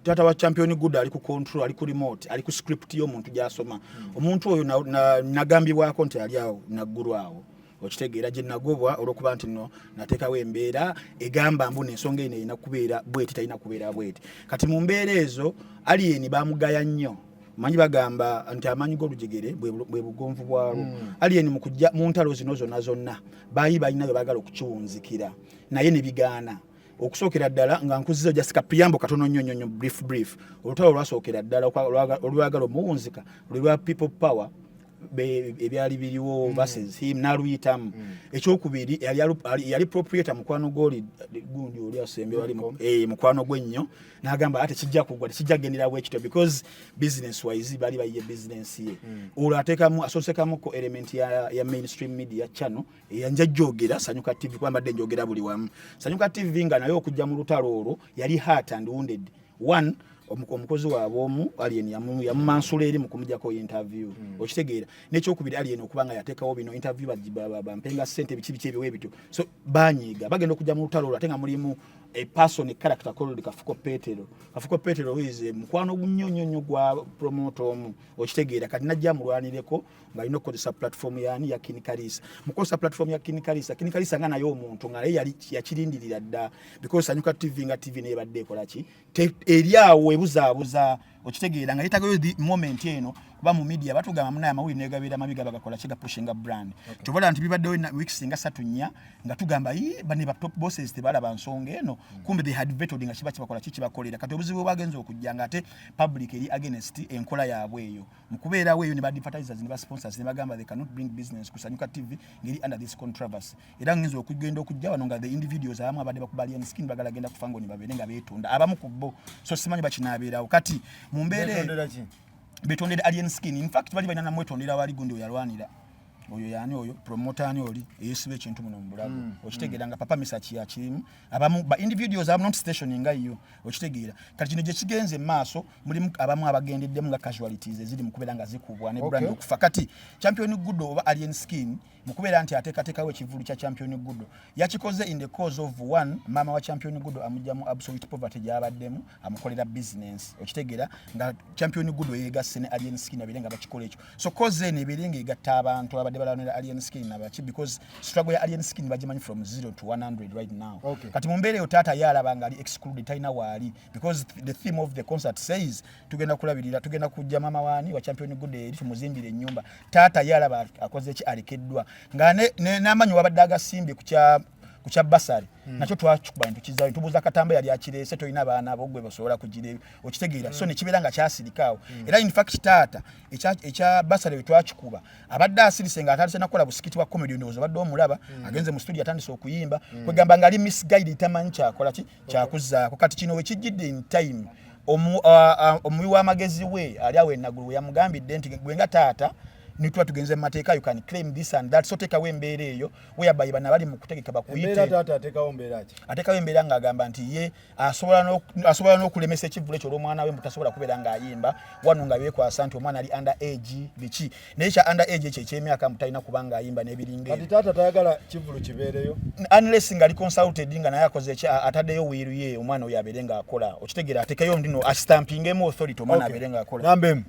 tata wa champion Gudo ali ku control ali ku remote ali ku script y'omuntu gy'asoma omuntu oyo nagambibwako nti ali awo naggulu awo okitegeera gye nagobwa olw'okuba nti no nateekawo embeera egamba mbu n'ensonga eno erina kubeera bweti talina kubeera bweti kati mu mbeera ezo aliyeni baamugaya nnyo manyi bagamba nti amanyi g'olujegere bwe bugonvu bwalwo aliyeni mu kujja mu ntalo zino zonna baali balina bye baagala okukiwunzikira naye ne bigaana okusookera ddala nga nkuzizo Jessica Priambo katono nnyo brief olutalo lwasookera ddala olwagala omuwunzika lwa people power ebyali biriwo versus him n'aluyitamu ekyokubiri yali proprietor mukwano goli gundi oli asembe wali mukwano gwennyo n'agamba ate kijja kugwa kijja gendera bwekito because business wise bali bayiye business ye olwo ateekamu asosekamu ko element ya mainstream media channel eyanja jogera Sanyuka TV kwamba dde njogera buli wamu Sanyuka TV nga nayo okujja mu lutalo olwo yali hurt and wounded one omukozi waabwe alien yamumansula eri mu kumujjako interview okitegeera n'ekyokubiri alien okubanga yateekawo bino interview bampenga ssente biki ebyo so banyiiga bagenda okujja mu lutalo ate nga mulimu a person, a character called Kafuko Petero. Kafuko Petero is a Mukwano Gunyonyo promoter or Stegeda, Katinaja Muraniko, by no code platform Yani Yakini Karisa. Mukosa platform Yakini Karisa Gana Yomo, Tonga Yachindi, because Sanuka TV never decolachi. Take area where was Ochitegera nga yitago the moment yeno kuba mu media batugamba muna amawuli negabira mabiga bagakola kiga pushing brand tubola nti bibadde na weeks nga 3 nya nga tugamba bane ba top bosses tebala bansonga eno kumbe they had vetted nga kiba kibakola kichi bakolera kati obuzibu bagenza okujjanga ate public eri against enkola yabwe eyo mukubeera weyo ne bad advertisers ne ba sponsors ne bagamba they cannot bring business kusanyuka TV ngeri under this controversy era ngenzo okugenda okujja wano nga the individuals abamu abadde bakubali and skin bagala genda kufanga ni babere nga betunda abamu kubbo so simanyi bakinabeera wakati mumbere betondera alien skin in fact bali banana mwetondera wali gundi oyalwanira oyo yani oyo promoter ani oli yesibe kintu muno mbulago okitegeera nga papa misachi ya kirimu abamu ba individuals are not stationing nga yo okitegeera kati kino je kigenze maaso mulimu abamu abagendeddemu nga casualties ezili mukubera nga zikubwa ne brand okufa kati champion Gudo oba alien skin mukubera anti ateka we kivulu cha champion Gudo yakikoze in the cause of one mama wa champion Gudo amujjamu absolute poverty jabaddemu amukolera business okitegeera nga champion Gudo yegase ne alien skin abirenga bakikola ekyo so cause ne birenga igatta abantu abadde balanira alien skin nabachi because struggle ya alien skin bajimanyi from 0 to 100 right now kati mumbere otata yalabanga ali excluded taina wali because the theme of the concert says tugenda kulabirira tugenda kujja mama wani wa champion Gudo eri tumuzimbire nyumba tata yalaba akoze ki alekeddwa ngane namanyi wabaddaga simbi kucha basari nacho twachukubana tukizayo tubuza katamba yali akirese toyina abana abogwe basobola kugire okitegeera so ne kiberanga kyasirikaawo era in fact tata echa basari twachikuba abadde asirisenga atalise nakola busikiti wa comedy ndozo badde omulaba agenze mu studio atandise okuyimba kwegamba ngali misguide tamanyi kyakola ki kyakuza kati kino we kijidde in time omuwi w'amagezi we ali awe nagulu yamugambidde nti gwenga tata nitwa tugenze mateeka you can claim this and that so teka wembeere eyo whereby bana bali mu kutegeka bakuyite tata ateka ombeeraje ateka wembeera nga agamba nti ye asobola n'okulemesa ekivule kyo olw'omwana we mutasobola kubeera ng'ayimba wano nga beekwasa nti omwana ali under age biki naye kya under age ekyo eky'emyaka mutalina kubanga ayimba n'ebiringa kati tata tayagala kivulu kibeereyo unless nga ali consulted nga naye akoze eki ataddeyo wiiru ye omwana oyo abeere ng'akola okitegeera atekayo ndino astampingemu authority omwana abeere ng'akola nambemu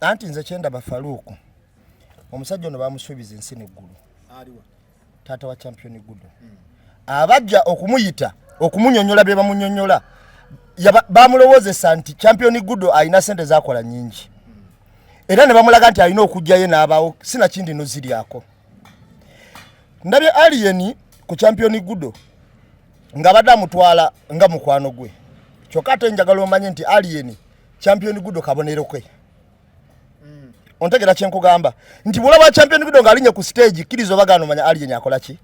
anti nze kyenda bafaluuku omusajja ono bamusuubiza ensi neggulu taata wa champion Gudo abajja okumuyita okumunyonyola bye bamunyonyola bamulowoozesa nti champion Gudo alina sente zakola nyingi era ne bamulaga nti alina okujjayo n'abaawo sina kindi noziryako ndabye alien ku champion Gudo nga badde amutwala nga mukwano gwe kyokka ate njagala omanye nti alien champion Gudo kabonero kwe ontegera kyenkugamba nti bulaba champion Gudo ngalinye ku stage kirizo bagano manya alien akola ki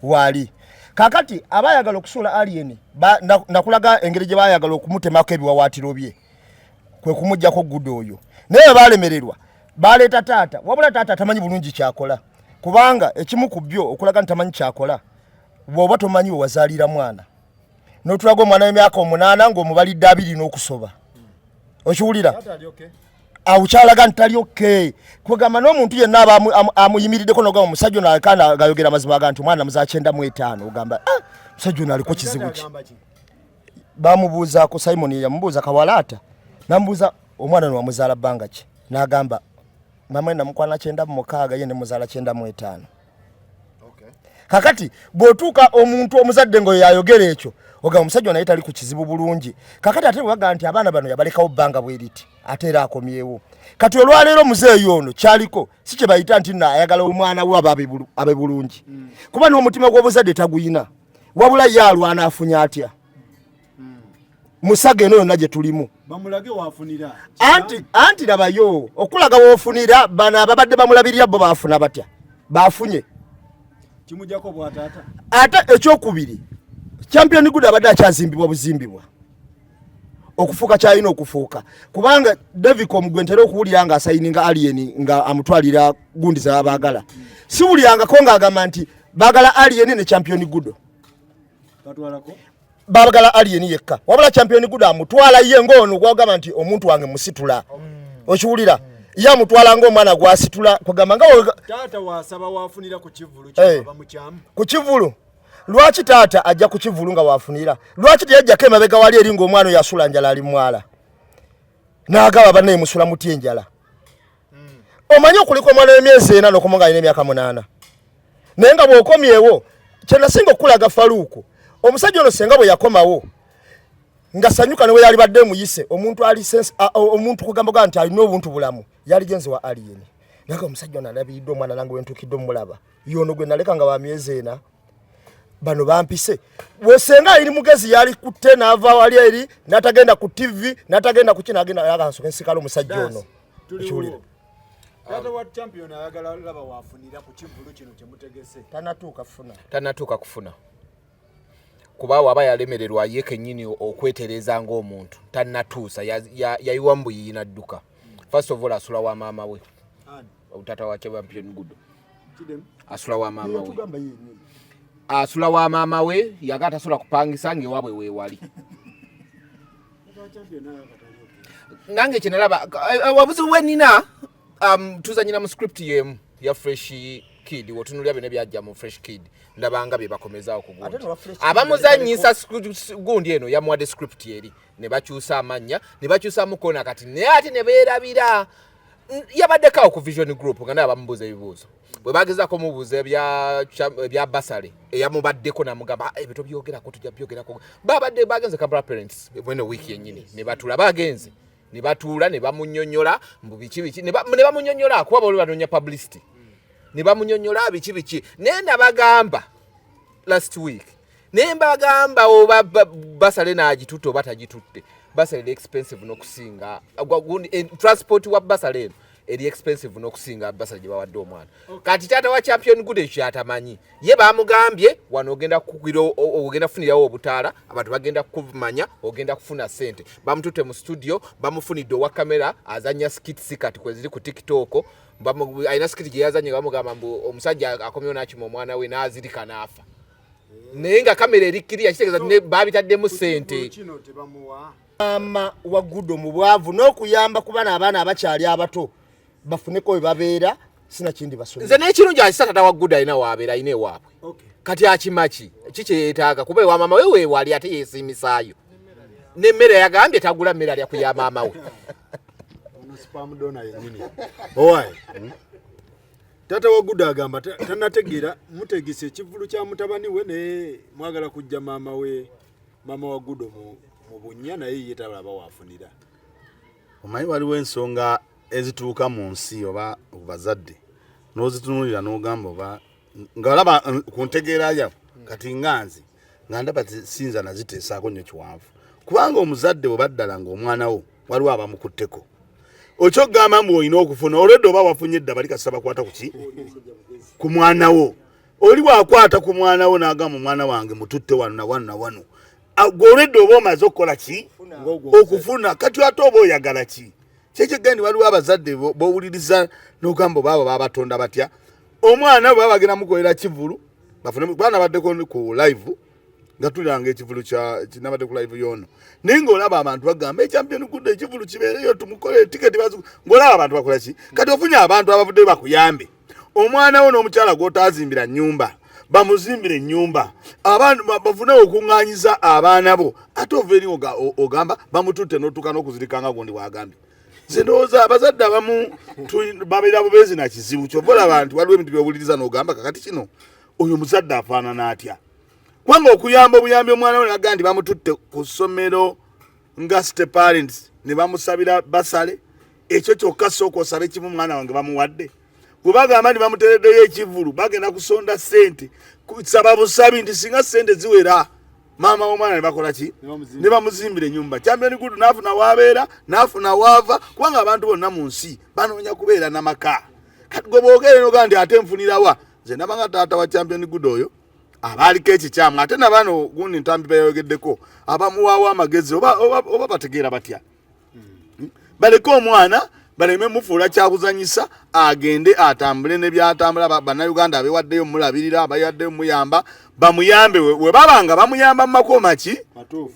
wali kakati abayagala okusula alien nakulaga engeri gye bayagala okumutemako ebiwawaatiro bye kwe kumujjako Gudo oyo naye balemererwa baleeta taata wabula taata tamanyi bulungi kyakola kubanga ekimu ku byo okulaga ntamanyi kyakola bw'oba tomanyi wazaalira mwana n'otulaga omwana w'emyaka 8 ng'omubalidde 2 n'okusoba okiwulira awukyalaga ntali okay kwegamba n'omuntu yenna amuyimiriddeko nogamba omusajja ono alekana gayogera amazima aga nti omwana muza 95 ogamba omusajja ono aliko kizibu ki bamubuuzaako Simon yamubuuza kawalaata namubuuza omwana ono wamuzaala bbanga ki n'agamba mama namukwana 96 ye ne muzaala 95 kakati bw'otuuka omuntu omuzadde ngo yayogera ekyo ogamba omusajja naye tali ku kizibu bulungi kakati ate bwaga nti abaana bano yabalekawo bbanga bweriti ate era akomyewo kati olwaleero muzeeyo ono kyaliko si kye bayita nti ayagala omwana we abe bulungi kuba n'omutima gw'obuzadde taguyina wabula ye alwana afunya atya musaga eno yonna gye tulimu bamulage waafunira anti labayo okulaga woofunira bano ababadde bamulabirira bo baafuna batya baafunye kimujjako bwataata ate ekyokubiri champion Gudo abadde akyazimbibwa buzimbibwa okufuuka kyalina okufuuka kubanga David omugwentera okuwulira nga asayininga alien nga amutwalira gundi zabaagala siwulirangako ng'agamba nti baagala alien ne champion Gudo baagala alien yekka wabula champion Gudo amutwala ye ng'ono gwagamba nti omuntu wange musitula okiwulira ya mutwala ng'omwana gwasitula kwagamba nga taata wasaba waafunira ku kivulu kyaba mu kyamu ku kivulu lwaki taata ajja kukivulunga wafunira lwaki teyajjako emabega wali eri ng'omwana yasula njala ali mwala n'agaba banne musula muti enjala omanyi okuliko omwana w'emyezi 4 n'okumunga alina emyaka 8 naye nga bw'okomyewo kyenasinga okulaga Faluuku omusajja ono senga bwe yakomawo nga sanyuka ne we yali badde muyise omuntu ali sense omuntu kugamba nti alina obuntu bulamu yali genzi wa alien naga omusajja ono alabiddwa omwana nange wentukidde omulaba yono gwe naleka nga wa myezi 4 bano bampise wesenga iri mugezi yali kutte n'ava wali eri n'atagenda ku TV n'atagenda ku kina agenda yaganso ensikalo omusajja ono ekiwulira Tata wa champion ayagala laba wafunira ku kivulu kino kyemutegese tanatuuka kufuna kuba waba yalemererwa ye kennyini okwetereza ng'omuntu tannatuusa yayiwa mbuyi nadduka first of all asula wa maama we tata wa champion Gudo asula wa maama we asula wa maama we yagata asula kupangisa ng'ewaabwe weewali nange kyenalaba wabuzi wenina tuzanyira mu script yemu ya Fresh Kid wotunulya bene byajja mu Fresh Kid ndabanga bye bakomezaawo ku gundi abamuzanyisa gundi eno yamwadde script eri ne bakyusa amanya ne bakyusa mukona kati ne ati ne beerabira yabaddeko ku Vision Group nga naba mubuza ebibuuzo bwe bagezaako mubuuza ebya basale eyamubaddeko namugamba ebito byogerako tujja byogerako babadde bagenze Kampala Parents bwene wiki yennyini ne batula bagenze ne batuula ne bamunyonyola mu biki ne bamunyonyola kuba bali banonya publicity ne bamunyonyola biki ne nabagamba last week ne mbagamba oba basale naagitutte oba tagitutte basale expensive n'okusinga transport wa basale eri expensive n'okusinga basale gye bawadde omwana kati taata wa champion Gudo kyatamanyi ye bamugambye wano ogenda kugwira ogenda kufunirawo obutaala abantu bagenda kumanya ogenda kufuna sente bamututte mu studio bamufunidde owa kamera azanya skit sikati kweziri ku TikTok ayina skit gye yazanye bamugamba mbu omusajja akomyewo n'akima omwana we n'azirika n'afa naye nga kamera erikiriya kitegeeza ne babitaddemu sente mama wa Gudo mu bwavu n'okuyamba ku bana abaana abakyali abato bafuneko we babeera sina kindi basomye nze n'ekirungi akisa tata wa Gudo alina waabeera alina ewaabwe kati akimaki kikyeetaaga kuba ewa maama we weewali ate yeesiimisaayo n'emmere yagambye tagula mmere alya ku ya maama we Tata wa Gudo agamba tanategeera mutegese ekivulu kya mutabani we ne mwagala kujja maama wa Gudo mu bunnya naye ye talaba wafunira omanyi waliwo ensonga ezituuka mu nsi oba bazadde n'ozitunulira n'ogamba oba nga olaba ku ntegeera yawo kati nganzi nga ndaba sinza naziteesaako nnyo kiwanvu kubanga omuzadde bwe baddala ng'omwana wo waliwo abamukutteko okyogamba mbu olina okufuna olwedde oba wafunye edda kasaba bakwata kuki ku mwana wo oli wakwata ku mwana wo n'agamba omwana wange mututte wano na wano na wano olwedde oba omaze okukola ki okufuna kati ate oba oyagala ki kyekigandi waliwo abazadde bowuliriza n'ogamba baabo babatonda batya omwana bwe bagenda mukolera kivulu bafune bwana baddeko ku live nga tulanga ekivulu kinabadde ku live yono naye ng'olaba abantu bagamba champion Gudo ekivulu kibeereyo tumukole tiketi ng'olaba abantu bakola ki kati ofunye abantu abavudde bakuyambe omwana wo n'omukyala gw'otaazimbira nnyumba bamuzimbire ennyumba abantu bafune okuŋŋaanyiza abaana bo ate ova eri ogamba bamututte n'otuuka n'okuzirikanga gundi wagambye nze ndowooza abazadde abamu babeera bubeezi na kizibu kyova abantu waliwo ebintu byowuliriza n'ogamba kakati kino oyo muzadde afaanana atya kubanga okuyamba obuyambi omwana we naga nti bamututte ku ssomero nga step parents ne bamusabira basale ekyo kyokka sooka osabe kimu omwana wange bamuwadde bwe bagamba nti bamutereddeyo ekivulu bagenda kusonda ssente saba busabi nti singa ssente ziwera maama w'omwana ne bakola ki ne bamuzimbira ennyumba champion Gudo n'afuna waabeera n'afuna waava kubanga abantu bonna mu nsi banoonya kubeera n'amaka kati gwe boogere noga nti ate nfunirawa nze nabanga taata wa champion Gudo oyo abaaliko ekikyamu ate nabano gundi ntambi bayogeddeko abamuwaawo amagezi oba bategeera batya baleke omwana baleme mufuula kyabuzanyisa agende atambule ne byatambula bannayuganda abeewaddeyo mulabirira abayaddeyo muyamba bamuyambe we babanga bamuyamba mu makoma ki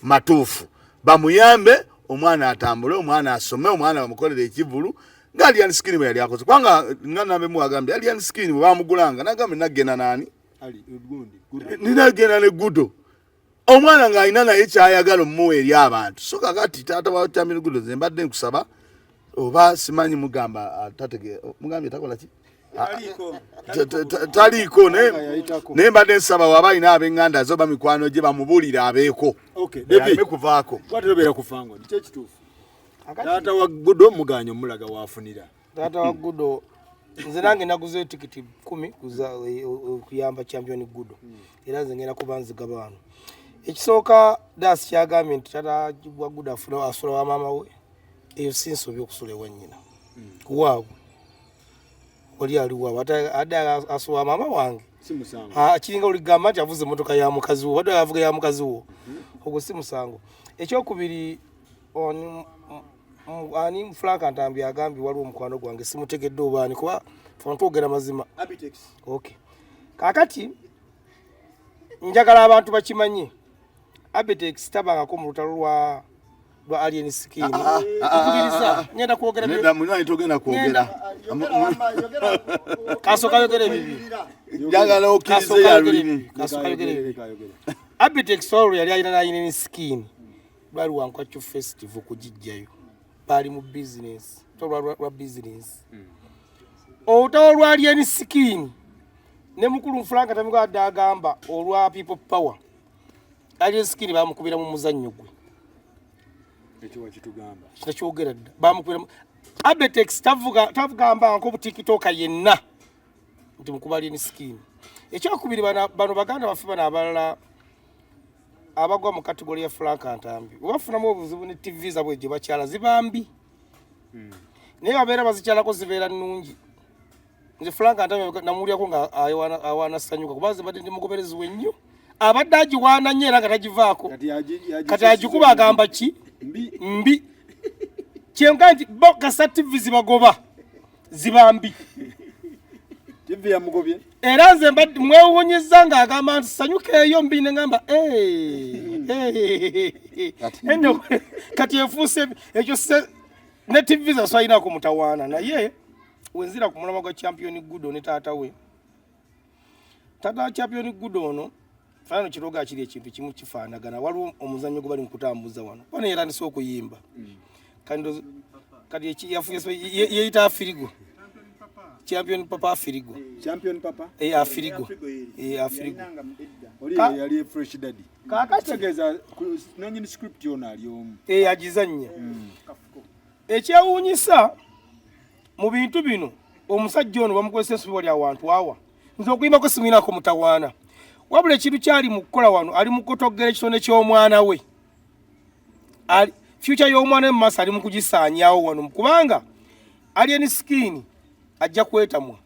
matuufu bamuyambe omwana atambule omwana asome omwana bamukolera ekivulu nga Alien Skin bwe yali akoze kubanga nga nambe muwagambye Alien Skin bwe bamugulanga nagambe nagenda nani ali gundi ninagenda ne Gudo omwana ng'alina naye kyayagala omuwa eri abantu so kakati taata wa champion Gudo ze mbadde nkusaba oba simanyi mugamba tategeera mugambye takola ki taliiko naye mbadde nsaba waba alina ab'eŋŋanda zoba mikwano gye bamubuulira abeeko aleme kuvaako twatera kufango kiki ekituufu taata wa Gudo muganya omulaga waafunira taata wa Gudo nze nange naguze tikiti 10 kuza okuyamba champion Gudo era nze ngenda kuba nzigaba wano ekisooka das kyagambye nti taata wa Gudo afuna asula wa maama we eyo sinsobi okusula ewa nnyina kuwaabwe oli aliwaabwe ate asula maama wange kiringa oligamba nti avuze emmotoka ya mukazi wo wadde avuga ya mukazi wo ogwo si musango ekyokubiri ani Frank Ntambi agambye waliwo omukwano gwange simutegedde obaani kuba fana twogera mazima okay kakati njagala abantu bakimanye Abitex tabangako mu lutalo lwa alien skin okubiriza nyenda kwogera nenda munani togenda kwogera kasoka yogere bibi njagala okirize ya lulimi kasoka yogere bibi Abitex solo yali alina alien skin bali wankwachu festival kujijjayo bali mu business tolwa business otolwa alien skin ne mukulu Frank Ntambi agamba olwa people power alien skin bamukubira mu muzannyo gwe ekiwa kitugamba kinakyogera dda bamukubira Abitex tavugamba nko butikitoka yenna nti mukuba alien skin ekyokubiri bano baganda baffe bano abalala abagwa mu kategori ya Frank Ntambi bafunamu obuzibu ne TV zabwe gye bakyala zibambi naye babeera bazikyalako zibeera nnungi nze Frank Ntambi namuwulyako nga awaana ssanyuka kuba zibadde ndi mugoberezi we nnyo abadde agiwaana nnyo era nga tagivaako kati agikuba agamba ki mbi kyenka nti bo kasa TV zibagoba zibambi TV yamugobye era nze mwewunyizza ng'agamba nti sanyuka eyo mbi ne ngamba eno kati efuuse ekyo ne TV zaso ayinako mutawaana naye wenzira ku mulama gwa champion Gudo ne taata we taata wa champion Gudo ono fano kiroga akiri ekintu kimu kifaanagana waliwo omuzannyo gwe bali mu kutambuza wano wano yerandise okuyimba kati yeyita afirigo champion papa afirigo afirigo oli yali fresh daddy kakati tegeza nanyini script yona ali omu agizanya ekyewuunyisa mu bintu bino omusajja ono bamukozesa essubi wali awantu awa nze okuyimbako simuinako mutawaana wabula ekintu kyali mu kukola wano ali mu kutogera ekitone ky'omwana we future y'omwana we mu maaso ali mu kugisaanyaawo wano kubanga alien skin ajja kwetamwa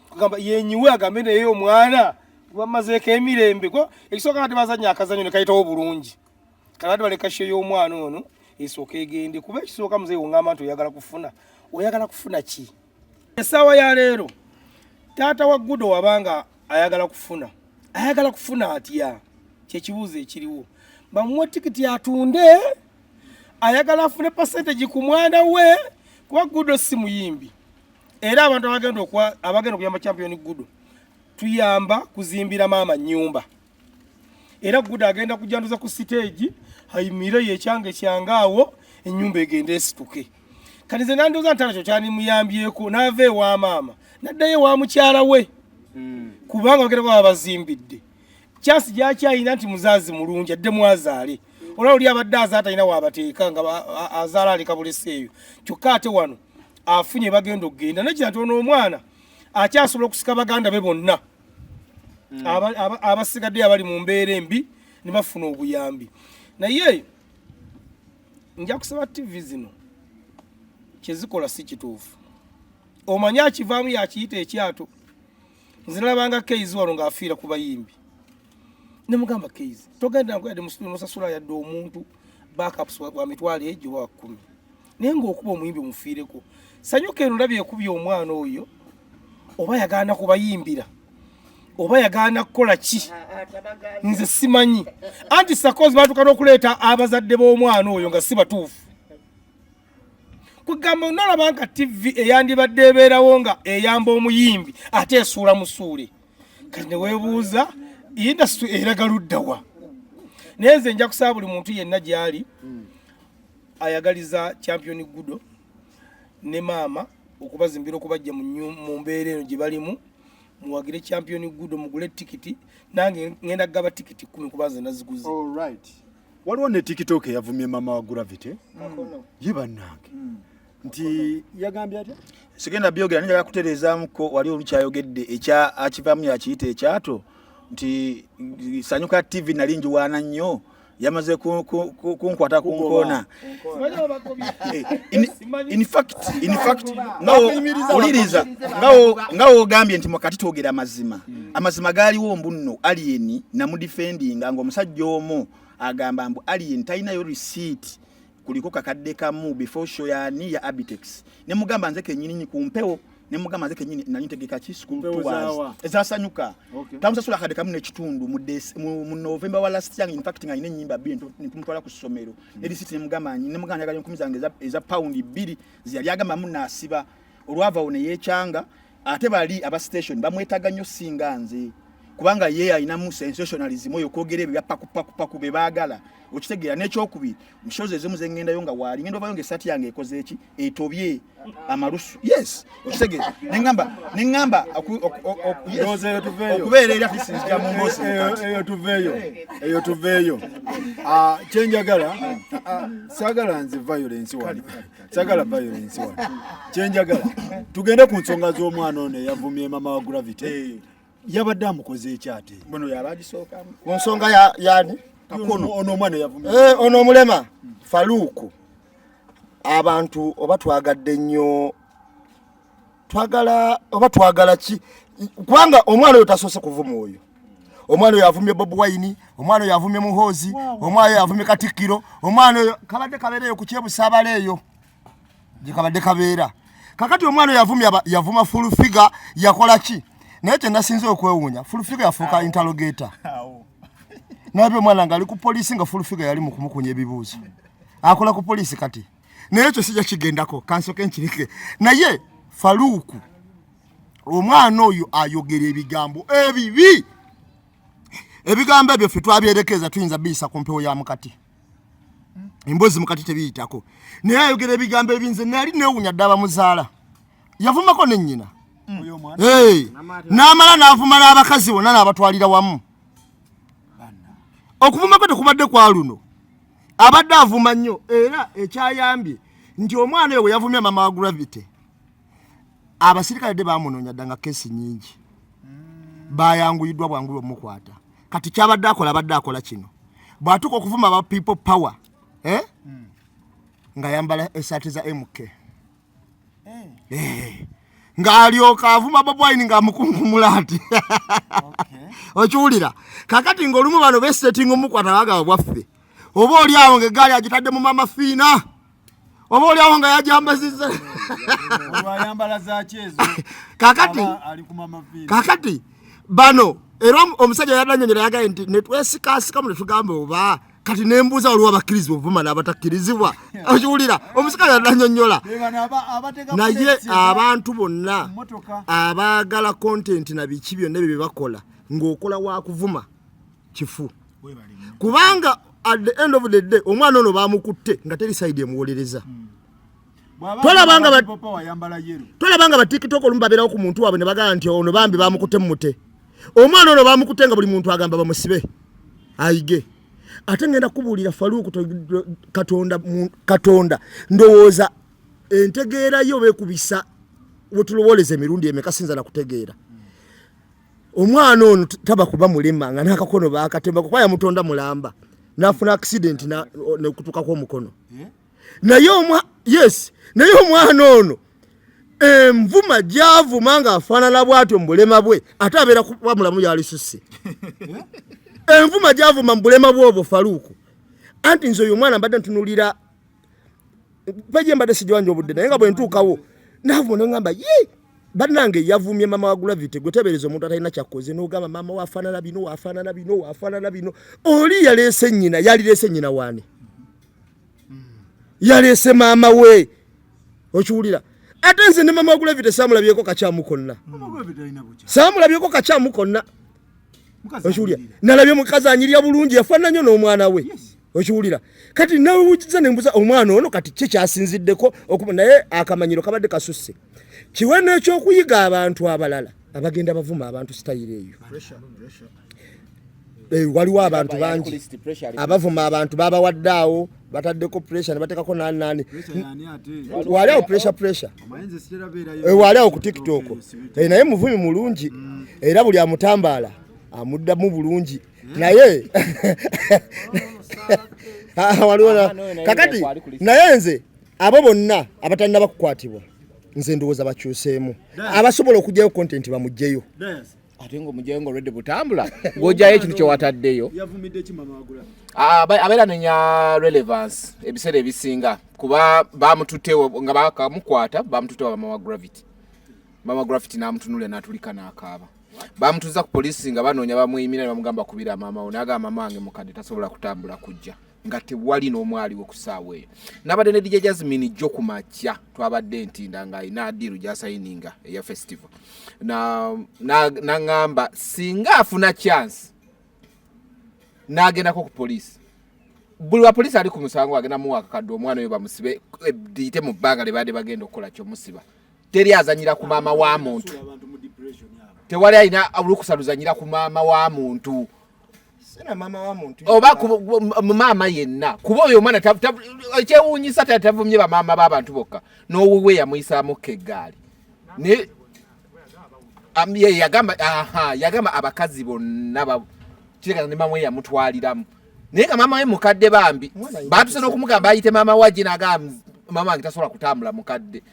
kugamba yenyiwe agambe naye omwana bamazeeko emirembe ko ekisooka nti bazanya akazanyo ne kayitawo bulungi kanati baleka sho y'omwana ono esooka egende kuba ekisooka muzeeyi ongamba nti oyagala kufuna ki essaawa ya leero taata wa Gudo wabanga ayagala kufuna atya kyekibuuzo ekiriwo bamuwa tikiti atunde ayagala afune percentage ku mwana we kuba Gudo si muyimbi era abantu abagenda okuyamba champion Gudo tuyamba kuzimbira maama nnyumba era Gudo agenda kujanduza ku stage hayimire yecyange kyangaawo ennyumba egenda esituke kati ze nandoza ntana kyo kyani muyambyeko nave wa maama naddayo wa mukyala we kubanga bagenda kwa bazimbidde kyasi gyakyayina nti muzazi mulungi adde mwazaale olwa oli abadde azaata ina wabateeka nga azaala aleka buleseeyo kyokka ate wano afunye bagenda okugenda nekira nti ono omwana akyasobola okusika baganda be bonna abasigadde abali mu mbeera embi ne bafuna obuyambi naye nja kusaba TV zino kyezikola si kituufu omanya akivaamu yakiyita ekyato nze nalabanga Keizi wano ng'afiira ku bayimbi ne mugamba Keizi togenda nkwedde musasula yadde omuntu backups wa mitwalo egyo wa 10 naye ng'okuba omuyimbi mufiireko sanyuka eno ndabye ekubye omwana oyo oba yagaana kubayimbira oba yagaana kukola ki nze simanyi anti sakozi batukana okuleeta abazadde b'omwana oyo nga si batuufu kugamba nolabanga TV eyandibadde ebeerawo nga eyamba omuyimbi ate esuula musuule kati ne weebuuza industry eraga luddawa naye nze nja kusaba buli muntu yenna gyali ayagaliza champion Gudo ne maama okubazimbira okubajja mu mbeera eno gye balimu muwagire champion Gudo mugule tikiti nange ngenda gaba tikiti 10 kubanze naziguze. All right. Waliwo ne TikTok yavumye mama wa Gravity. Yiba nange. Nti yagambye atya? Sigenda byogera njagala kutereezaamuko wali olukyayogedde ekya akivamu yakiyita ekyato nti Sanyuka TV nali njiwaana nnyo yamaze kunkwata kunkoona. In fact ngawo ogambye nti mwakati twogera amazima gaaliwo mbunno alien namudefendinga ng'omusajja omu agamba mbu alien talinayo receipt kuliko kakadde kamu before show ya Abitex ne mugamba nze kenyini kumpewo ne mugamba nze kenyini nali ntegeka ki school tours ezasanyuka tamusasula kade kamu n'ekitundu mu November wa last year. In fact nga ine nyimba bbi ntumutwala ku ssomero ne receipt ne mugamba njagala 10 zange eza pound 2 ziyali agamba munna asiba olwava one yechanga ate bali aba station bamwetaga nnyo singa nze kubanga ye ayinamu sensationalism oyo kwogera ebyo paku be baagala okitegeera n'ekyokubiri mushoze ezimu zengenda yo nga waali ngendo bayonge sati yange ekoze eki etobye amarusu yes okitegeera nengamba okubeera era tisinzira mu mbosi eyo tuveeyo kyenjagala sagala nze violence wali sagala violence wali kyenjagala tugende ku nsonga z'omwana ono yavumye mama wa Gravity yabadde amukoze ekyate bono yabagisooka ku nsonga yani ono omwana yavumye ono omulema Faluku abantu oba twagadde nnyo twagala ki kubanga omwana oyo tasoose kuvuma oyo omwana oyo yavumye Bob Wine omwana oyo yavumye Muhoozi omwana oyo yavumye Katikkiro omwana oyo kabadde kabeereyo ku kyebusaabala eyo gye kabadde kabeera kakati omwana oyo yavuma full figure yakola ki naye kyenasinze okwewuunya full figure yafuuka interrogator nabyo omwana nga ali ku poliisi nga full figure yali mu kumukunya ebibuuzo akola ku poliisi kati naye ekyo sijja kigendako kansoke nkirike naye Faluku omwana oyo ayogera ebigambo ebibi ebigambo ebyo ffe twabyerekeza tuyinza biyisa ku mpewo ya mukati emboozi mukati tebiyitako naye ayogera ebigambo ebinze nali neewuunya ddala muzaala yavumako ne nnyina n'amala n'avuma n'abakazi bonna n'abatwalira wamu okuvuma kwe tekubadde kwa luno abadde avuma nnyo era ekyayambye nti omwana oyo bwe yavumya mama wa Gravity abasirikale de bamunoonya ddanga kesi nyingi bayanguyiddwa bwangu omukwata kati kyabadde akola kino bw'atuuka okuvuma aba people power nga yambala esaati za MK ng'alyoka avuma Bob Wine ng'amukunkumula ati okiwulira kakati ng'olumu bano besetting omukwata baagaba bwaffe oba oli awo ng'eggaali agitadde mu mama fiina oba oli awo nga yajambazizza olwayambala zakyezo kakati bano era omusajja yadanyonyera yagaye nti netwesikasika mu netugamba oba kati nembuuza waliwo abakkiriza obuvuma n'abatakkirizibwa okiwulira omusajja yadanyonyola naye abantu bonna abaagala content na biki byonna ebyo bye bakola ng'okola wakuvuma kifu kubanga at the end of the day omwana ono bamukutte nga teri side emuwolereza tolabanga ba TikTok olumu babeerawo ku muntu waabwe ne bagala nti ono bambi bamukutte mumute omwana ono bamukutte nga buli muntu agamba bamusibe ayige ate ngenda kubuulira Faluku katonda ndowooza entegeera yo beekubisa wetulowoleza emirundi emeka sinza na kutegeera omwana ono taba kuba mulema nga n'akakono baakatemba kukwaya mutonda mulamba nafuna accident ne kutuka kwa mukono naye omwana ono envuma gyavuma nga afaanana bwatyo mbulema bwe ate abeera kuba mulamu yalisusse envuma gyavuma mbulema bwobwo Faluku anti nze oyo omwana mbadde ntunulira peje mbadde sijiwanja obudde naye nga bwe ntuukawo navuma ngamba bannange yavumye mama wa Gravity gwe tebereza omuntu atalina kyakoze n'ogamba mama wafaanana bino oli yaleese nnyina waani yaleese maama we okiwulira ate nze ne mama Gravity samulabyeko kacyamu konna samulabyeko kacyamu konna okiwulira nalabye mukazi anyirya bulungi yafaananyo n'omwana we okiwulira kati nawe wukiza ne mbuza omwana ono kati kye kyasinziddeko naye akamanyiro kabadde kasusse kiwe n'ekyokuyiga abantu abalala abagenda bavuma abantu sitayire eyo waliwo abantu bangi abavuma abantu babawaddaawo bataddeko pressure ne batekako nani waliawo pressure waliawo ku TikTok naye muvumi mulungi era buli amutambaala amuddamu bulungi naye waliwo kakati naye nze abo bonna abatalina bakukwatibwa nze ndowooza bakyuseemu abasobola okugyayo content bamugjeyo ate ng'omujengo already butambula ng'ojjayo ekintu kye wataddeyo abeera nenya relevance ebiseera ebisinga kuba bamututtewo nga bakamukwata bamututtewo mama Gravity n'amutunulira n'atulika n'akaaba bamutuza ku polisi nga banoonya bamuyimira ne bamugamba kubira maama we n'agamba mama wange mukadde tasobola kutambula kujja nga tewali n'omwaliwe ku ssaawa eyo n'abadde ne DJ Jasmine jjo ku makya twabadde ntinda ng'alina adiiru gyasayininga eya festival n'aŋŋamba singa afuna chance n'agendako ku polisi buli wa polisi ali ku musango agenda muwa akakadde omwana oyo bamusibe diyite mu bbanga lye baadde bagenda okukola kyomusiba teri azanyira ku maama wa muntu tewali alina olukusa luzanyira ku maama wa muntu oba maama yenna kuba oyo omwana ekyewuunyisa tavumye bamaama b'abantu bokka n'owuwe yamuyisaamuko eggaali yagamba abakazi bonna kireka ne maama we yamutwaliramu naye nga maama we mukadde bambi baatuse n'okumugamba ayite maama wajje n'agamba maama wange tasobola kutambula mukadde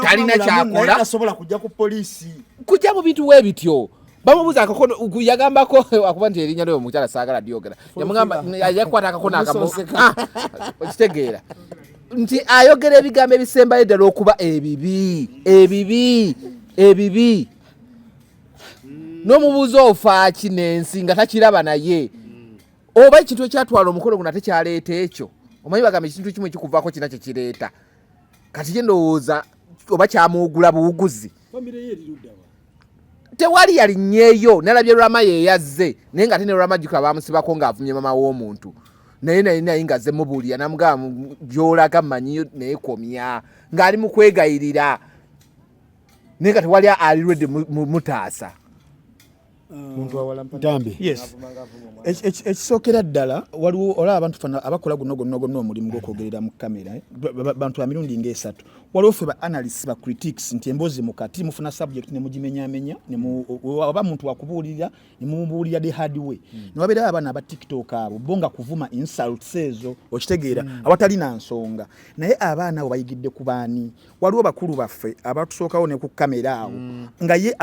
talina kyakola tasobola kujja ku polisi kujja mu bintu we bityo bamubuza akakono yagambako akuba nti erinnya lyo mukyala saagala lyogera yamugamba yakwata akakono akamuseka okitegeera nti ayogera ebigambo ebisembayo ddala okuba ebibi n'omubuuza ofaaki n'ensi nga takiraba naye oba ekintu ekyatwala omukolo guna tekyaleeta ekyo omanyi bagamba ekintu kimu ekikuvaako kina kyekireeta kati kye ndowooza oba kyamuwugula buwuguzi tewali yalinyeeyo nalabye Rama yeyazze naye nga ate ne Rama jukula bamusibako ng'avumye mama w'omuntu naye nga azze mubuulira namugamba gy'olaga mmanyiyo naye komya ng'ali mu kwegayirira naye nga tewali ali ready mutaasa Dambi. Yes. Ekisookera ddala waliwo olaba abantu fana abakola gonna omulimu gw'okwogerera mu kamera bantu emirundi ng'esatu waliwo ffe ba analysts ba critics nti Emboozi mu Kati mufuna subject ne mugimenyaamenya oba muntu wakubuulira ne mumubuulira the hard way ne wabeera abaana aba TikTok abo bo nga kuvuma insults ezo okitegeera awatalina nsonga naye abaana abo bayigidde ku baani waliwo bakulu baffe abatusookawo ne ku kamera awo nga ye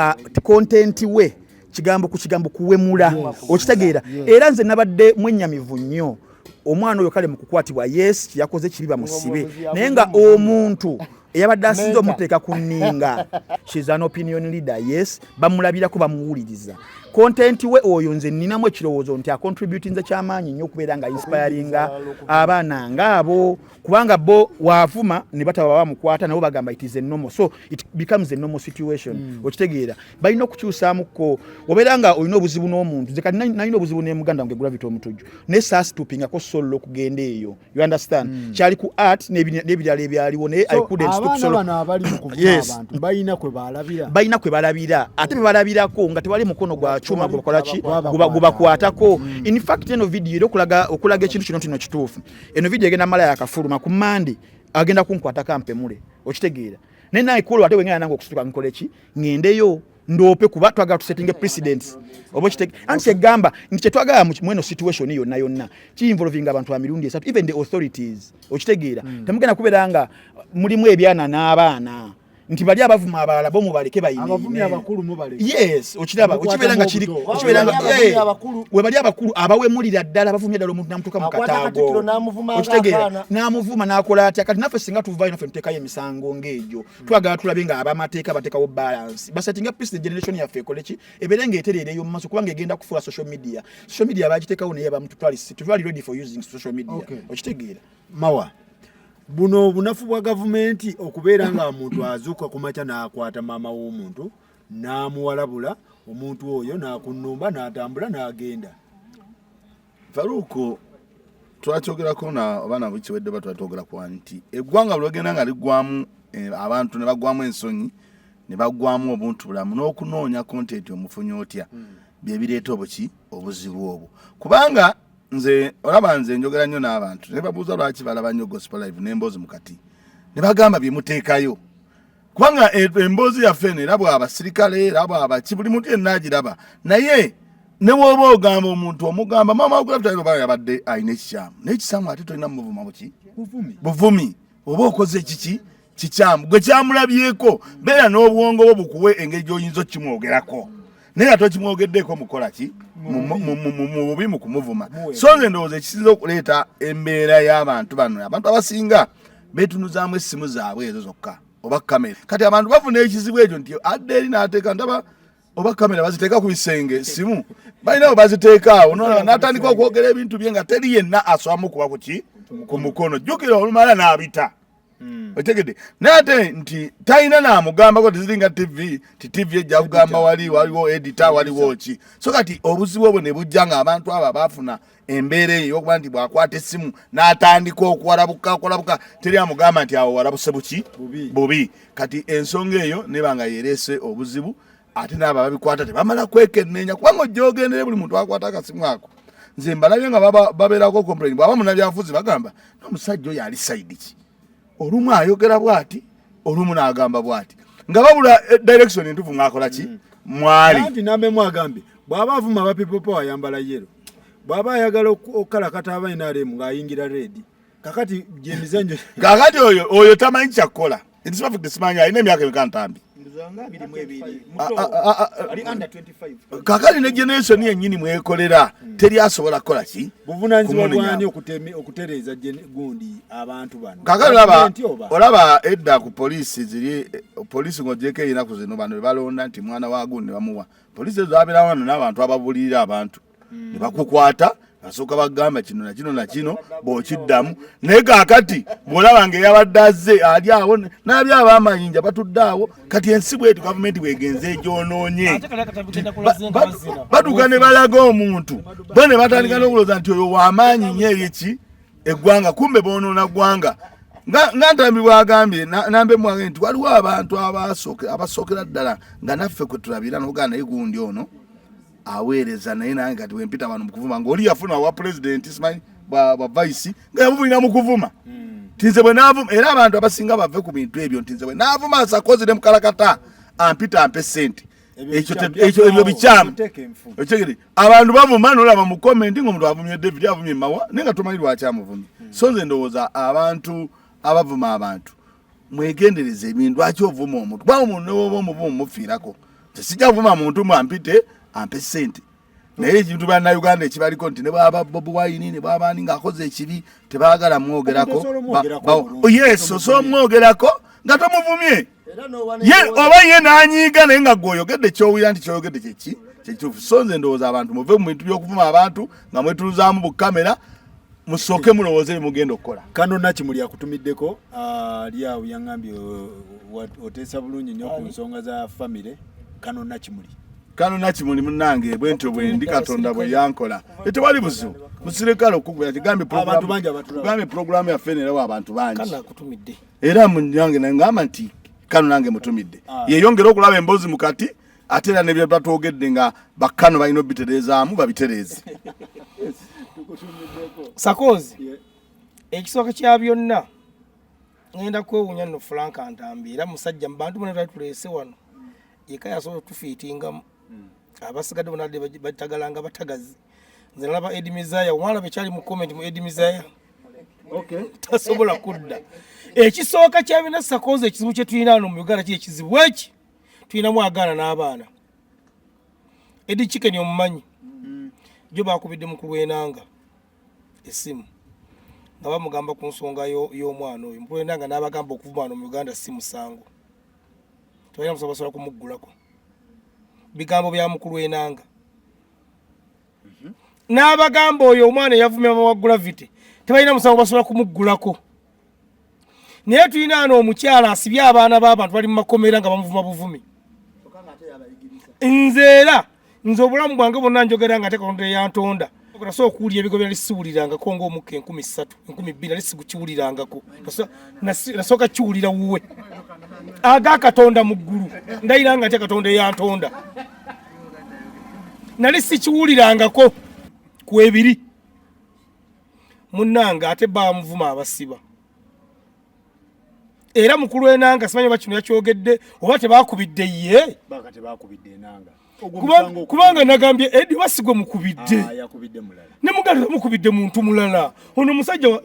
content we kigambo ku kigambo kuwemula okitegeera era nze nabadde mwennyamivu nnyo omwana oyo kale mu kukwatibwa yes yakoze kibiba musibe naye nga omuntu eyabadde asinze omuteeka ku nninga she's an opinion leader yes bamulabirako bamuwuliriza content we oyo nze nninamu ekirowoozo nti acontributing nze kyamaanyi nnyo okubeera nga inspiringa abaana ng'abo kubanga bo waavuma ne bataba bamukwata nabo bagamba it is a normal so it becomes a normal situation okitegeera balina okukyusaamuko obeera nga olina obuzibu n'omuntu nze kati nalina obuzibu ne muganda wange Gravity omutujju naye saasitupingako solo okugenda eyo you understand kyali ku art n'ebirala ebyaliwo naye I couldn't stop solo abali mu kuvuma abantu balina kwe balabira ate be balabirako nga tewali mukono gwa chuma gubakolaki gubakwatako in fact eno video ero okulaga ekintu kino kituufu eno video egenda mala yakafuluma ku Monday agenda kunkwata kampemule okitegeera naye naye kolo ate wengana nange okusituka nkoleki ngendeyo ndope kuba twagala tusetting precedents obo kitege anti egamba nti kyetwagala mu mweno situation yonna ki involving abantu ba mirundi esatu even the authorities okitegeera temugenda kuberanga mulimu ebyana n'abaana nti bali abavuma abalala bo mubaleke bayine abavumi abakulu mubaleke yes okiraba okiberanga kiri okiberanga we bali abakulu abawemulira ddala abavumye ddala omuntu namutuka mu kataago okitegeera namuvuma nakola atya kati naffe singa tuvayo naffe ntekayo emisango ng'egyo twagala tulabe nga abamateeka batekawo balance basetinga peace generation yaffe ekoleki eberenga etereereyo mu maaso kubanga egenda kufuula social media bagitekawo naye bamututwali ready for using social media okitegeera mawa buno bunafu bwa gavumenti okubeera nga omuntu azuuka ku makya n'akwata maama w'omuntu n'amuwalabula omuntu oyo n'akunnumba n'atambula n'agenda. Faruko twakyogerako na abaana bukiwedde batwatwogerako nti eggwanga bulogenda nga liggwamu abantu ne baggwamu ensonyi ne baggwamu obuntu bulamu n'okunoonya kontenti omufunyi otya bye bireeta obuzibu obwo. Kubanga nze olaba nze njogera nnyo n'abantu ne babuuza lwaki balaba nnyo gospel live n'Emboozi mu Kati ne bagamba bye muteekayo. Kubanga Emboozi yaffe era bw'abasirikale era bw'abaki buli muntu yenna agiraba naye ne woba ogamba omuntu omugamba maama ogulabitayo baba yabadde ayina ekikyamu n'ekisaamu ate tolina muvuma buvumi oba okoze kiki kikyamu gwe kyamulabyeko beera n'obwongo bwo bukuwe engeri gy'oyinza okimwogerako naye ate okimwogeddeko mukola ki mu bubi mu kumuvuma. So nze ndowooza ekisinza okuleeta embeera y'abantu bano abantu abasinga beetunuzaamu essimu zaabwe ezo zokka oba kamera. Kati abantu bafuna ekizibu ekyo nti adde eri n'ateeka ndaba oba kamera baziteeka ku bisenge simu balina baziteeka awo n'atandika okwogera ebintu bye nga teri yenna aswamu kuba ku mukono jjukira olumala n'abita. Otegedde nate nti talina n'amugambako teziringa TV ti TV ejja kugamba waliwo editor waliwo ki. So kati obuzibu obwo ne bujja nga abantu abo baafuna embeera eyo y'okuba nti bw'akwata essimu n'atandika okwalabuka teri amugamba nti awo walabuse bubi. Kati ensonga eyo neba nga yereese obuzibu ate n'abo ababikwata tebamala kwekenneenya kubanga ojja ogendere buli muntu akwata akasimu ako. Nze mbalabye nga babeerako complain bw'aba munnabyafuzi bagamba n'omusajja oyo ali sayidi ki olumu ayogera bw'ati olumu n'agamba bw'ati nga babula direction entuufu ng'akola ki mwali anti nambe mwagambye bw'aba avuma aba people power ayambala yero bw'aba ayagala okukalakata abainaremu ng'ayingira redi kakati gyemizanyo kakati oyo tamanyi kyakukola entisibaffe simanyi alina emyaka emeka ntambi kakali ne generation yennyini mwekolera teri asobola kukola ki buvunanyizibwa bwani okutereeza gundi abantu bano. Kakali olaba edda ku polisi ng'ogyeko erinaku zino bano be balonda nti mwana wa gundi ne bamuwa polisi ezo abeera wano n'abantu ababulirira abantu ne bakukwata basooka bagamba kino na kino na kino bw'okiddamu naye kaakati bw'olaba ng'eyabadde azze ali awo n'aby ab'amayinja batudde awo kati ensi bw'eti gavumenti bw'egenze egyonoonye batuuka ne balaga omuntu bo ne batandika n'okulooza nti oyo w'amaanyi nnyo eryeki eggwanga kumbe boonoona ggwanga nga ntambi bwagambye nambe mwagambye nti waliwo abantu abasookera ddala nga naffe kwe tulabira n'ogaa naye gundi ono aweereza naye nange kati wempita bano mukuvuma ng'oli yafuna wa president simanyi bwa vice nga yamuvumira mu kuvuma tinze bwe naavuma era abantu abasinga bave ku bintu ebyo ntinze bwe naavuma asakozi ne mukalakata ampita ampe sente ekyo bikyamu ekigere abantu bavuma n'olaba mu komenti ng'omuntu avumye David avumye mawa naye nga tomanyi lwaki amuvumye. So nze ndowooza abantu abavuma abantu mwegendereze ebintu lwaki ovuma omuntu kuba omuntu newoba omuvuma mufiirako tesijja kuvuma muntu mwampite ampe sente naye ekintu bannayuganda ekibaliko nti ne bwaba Bobi Wine ne bwabani ng'akoze ekibi tebaagala mwogerako yeso so mwogerako nga tomuvumye oba ye n'anyiiga naye nga gw'oyogedde kyowulira nti kyoyogedde kyekituufu. So nze ndowooza abantu muve mu bintu by'okuvuma abantu nga mwetuluzaamu bukamera musooke mulowooze bye mugenda okukola. Kano Nakimuli akutumiddeko ali awo yaŋŋambye oteesa bulungi nnyo ku nsonga za famire. Kano Nakimuli munnange bwentyo bwe ndi Katonda bwe yankola tewali buzibu musirikale okugula kigambe programu yaffe neerawo abantu bangi era munyange nangamba nti Kano nange mutumidde yeyongera okulaba Emboozi mu Kati ate era nebye batwogedde nga bakkano balina obitereezaamu babitereeze. Sakozi ekisooka kya byonna ngenda kwewuunya nno Frank Antambi era musajja mu bantu bonna tuleese wano yeka yasobola tufiitingamu abasigadde bonna batagalanga batagazi nze nalaba Edimizaya omwana bekyali mu comment mu Edimizaya tasobola kudda. Ekisooka kya byonna Sakozi ekizibu kye tulina wano mu Uganda kiri ekizibu eki tulinamu agaana n'abaana Edi Chicken omumanyi jo bakubidde mukulu w'enanga esimu nga bamugamba ku nsonga y'omwana oyo mukulu w'enanga n'abagamba okuvuma wano mu Uganda si musango tebalina musango basobola kumuggulako bigambo bya mukulu w'enanga n'abagamba oyo omwana eyavumya mama wa Gravity tebalina musango basobola kumuggulako naye tulina ano omukyala asibye abaana b'abantu bali mu makomera nga bamuvuma buvumi. Nze obulamu bwange bwonna njogera nga ate Katonda yantonda. Nasobola okuwulira ebigobera lisiwulirangako ng'omukka 3,000, 2,000 lisikukiwulirangako. Nasooka kiwulira wuwe. Aga Katonda mu ggulu. Ndayira nga ate Katonda yantonda. Nali sikiwulirangako ku ebiri. Munnanga ate bamuvuma abasiba. Era mukulu enanga simanyi bakino yakyogedde oba tebakubidde ye. Baka tebakubidde enanga. Kubanga nagambye Edi wasigwe mukubidde. Yakubidde mulala. Ne muganda mukubidde muntu mulala. Ono musajja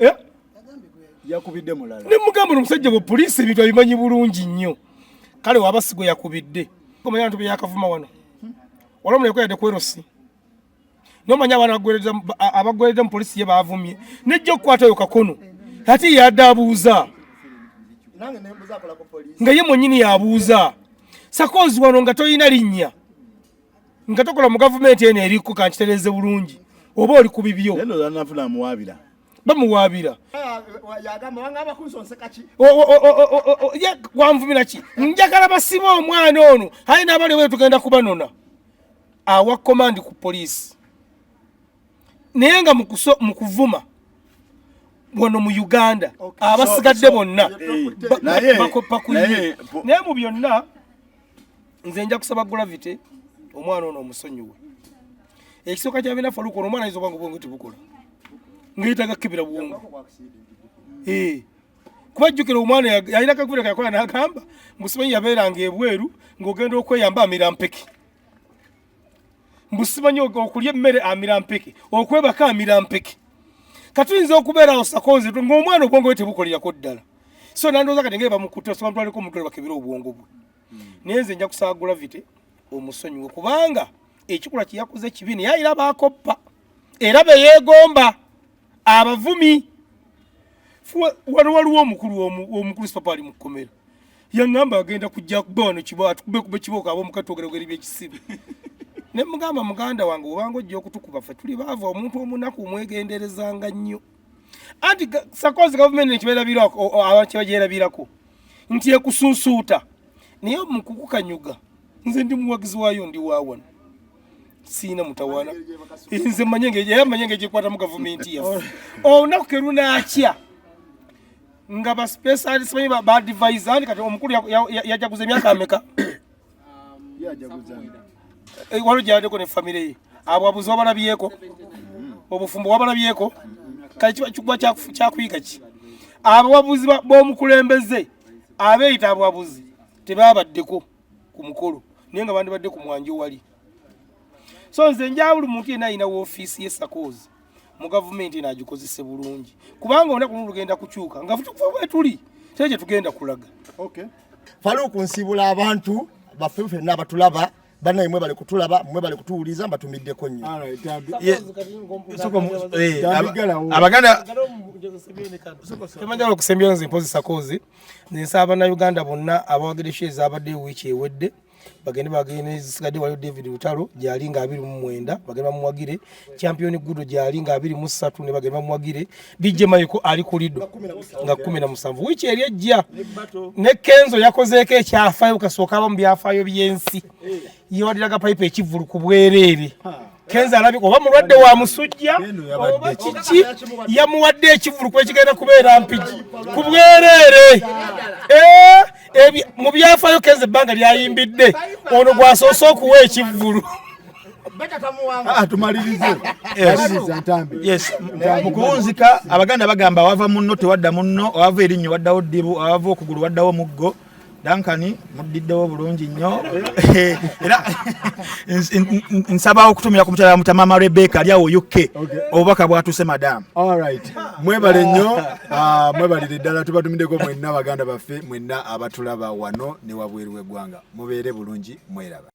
yakubidde mulala. Ne mugamba omusajja wa poliisi ebintu abimanyi bulungi nnyo. Kale wabasigwe yakubidde. Komanya ntu byakavuma wano. Walamu yakoyade kwerosi. Nomanya abana abagwereza mu poliisi ye bavumye. Nejjo kukwata yo kakono. Ati yadabuuza. Nange nembuza akola ku poliisi. Nga ye mwennyini yabuuza. Sakozi wano nga toyina linnya. Nga tokola mu gavumenti eno eriko kankitereze bulungi. Oba oli ku bibyo. Neno zanafuna muwabira. Bamuwabira. Yagamba bangaba kunsonse kaki. Ye wanvumira ki? Njagala basiba omwana ono. Hayi n'abali we tugenda kubanona. Awa command ku poliisi. Naye nga mu kuvuma wano mu Uganda abasigadde bonna bakopa kuye. Naye mu byonna nze nja kusaba gravity omwana ono omusonyiwe. Ekisooka kya bina faluko omwana izo bwangu bwangu tibukola. Ngiyitaga kibira buwongo. Kubajjukira omwana yalina kakubira kakola n'agamba musimanyi yabeeranga ebweru ng'ogenda okweyamba amirampeke. Musimanyi okulya emmere amirampeke okwebaka amirampeke. Katuyinza okubeera awo Sakozi ng'omwana obwongo bwe tebukolerako ddala. So nandooza kati ngeri bamukutte so bamutwaleko omutwe bakebera obwongo bwe. Naye nze nja kusaba gravity omusonyiwe kubanga ekikula kye yakoze kibi naye ayira baakoppa era be yeegomba abavumi. Waliwo omukulu papa ali mu kkomera. Yaŋŋamba agenda kujja kuba wano kube kibooko ab'omukati ogerogeri by'ekisibe. Ne mugamba muganda wange obanga ojja okutukuba ffe tuli baava omuntu omunaku omwegenderezanga nnyo. Anti Sakozi gavumenti nekibeerabirako abantu bagyerabirako nti ekusunsuuta naye mukukukanyuga. Nze ndi muwagizi waayo ndi waawano. Siina mutawaana. Nze manye ng'egyekwata mu gavumenti yaffe. Olunaku ke lunaakya nga ba special simanyi ba advisor kati omukulu yajaguza emyaka ameka? Yajaguza. Walo gyadeko ne family ye. Abwabuzi wabalabyeko. Obufumbo wabalabyeko. Kati kikuba kyakuyiga ki? Abwabuzi b'omukulembeze abeeyita abwabuzi tebabaddeko ku mukolo naye nga bandibadde ku mwanjo wali. So nze njawulu muntu yenna alina woofiisi ye Sakozi mu gavumenti n'agikozese bulungi kubanga olunaku luno lugenda kukyuka nga tukuva bwe tuli kye kye tugenda kulaga. Okay. Faluku nsibula abantu baffe ffenna abatulaba banaye mwe bali kutulaba mwe bali kutuwuliza mbatumiddeko nnyo. Abaganda temanja okusembya nze mpozi Sakozi nsaba Bannayuganda bonna abawagire shares abadde wiiki ewedde bagende zisigadde waliyo David Lutalo gyali nga 29 bagenda bamuwagire champion Gudo gyali nga 23 ne bagenda bamuwagire DJ Mayiko ali ku lido nga 17 wiiki eri ejja ne Kenzo yakozeeko ekyafaayo kasooka abamu byafaayo byensi yiwadiraga pipe ekivulu ku bwereere. Kenzo alabika oba mulwadde wa musujja oba kiki yamuwadde ekivulu kwekigenda kubeera mpigi ku bwereere. Mu byafaayo Kenzo ebbanga lyayimbidde ono gwasoose okuwa ekivulu. Tumalirize. Yes. Mukuwunzika Abaganda bagamba wava munno tewadda munno wava erinnyo waddawo ddibu wava okugulu waddawo muggo. Dankani mudiddewo bulungi nnyo era nsaba okutumira ku mukyala mutamama Rebecca ali awo UK obubaka bwatuse madam. Alright. Mwebale nnyo mwebalire ddala tubatumiddeko mwenna Abaganda baffe mwenna abatulaba wano ne wabweru w'eggwanga mubeere bulungi mweraba.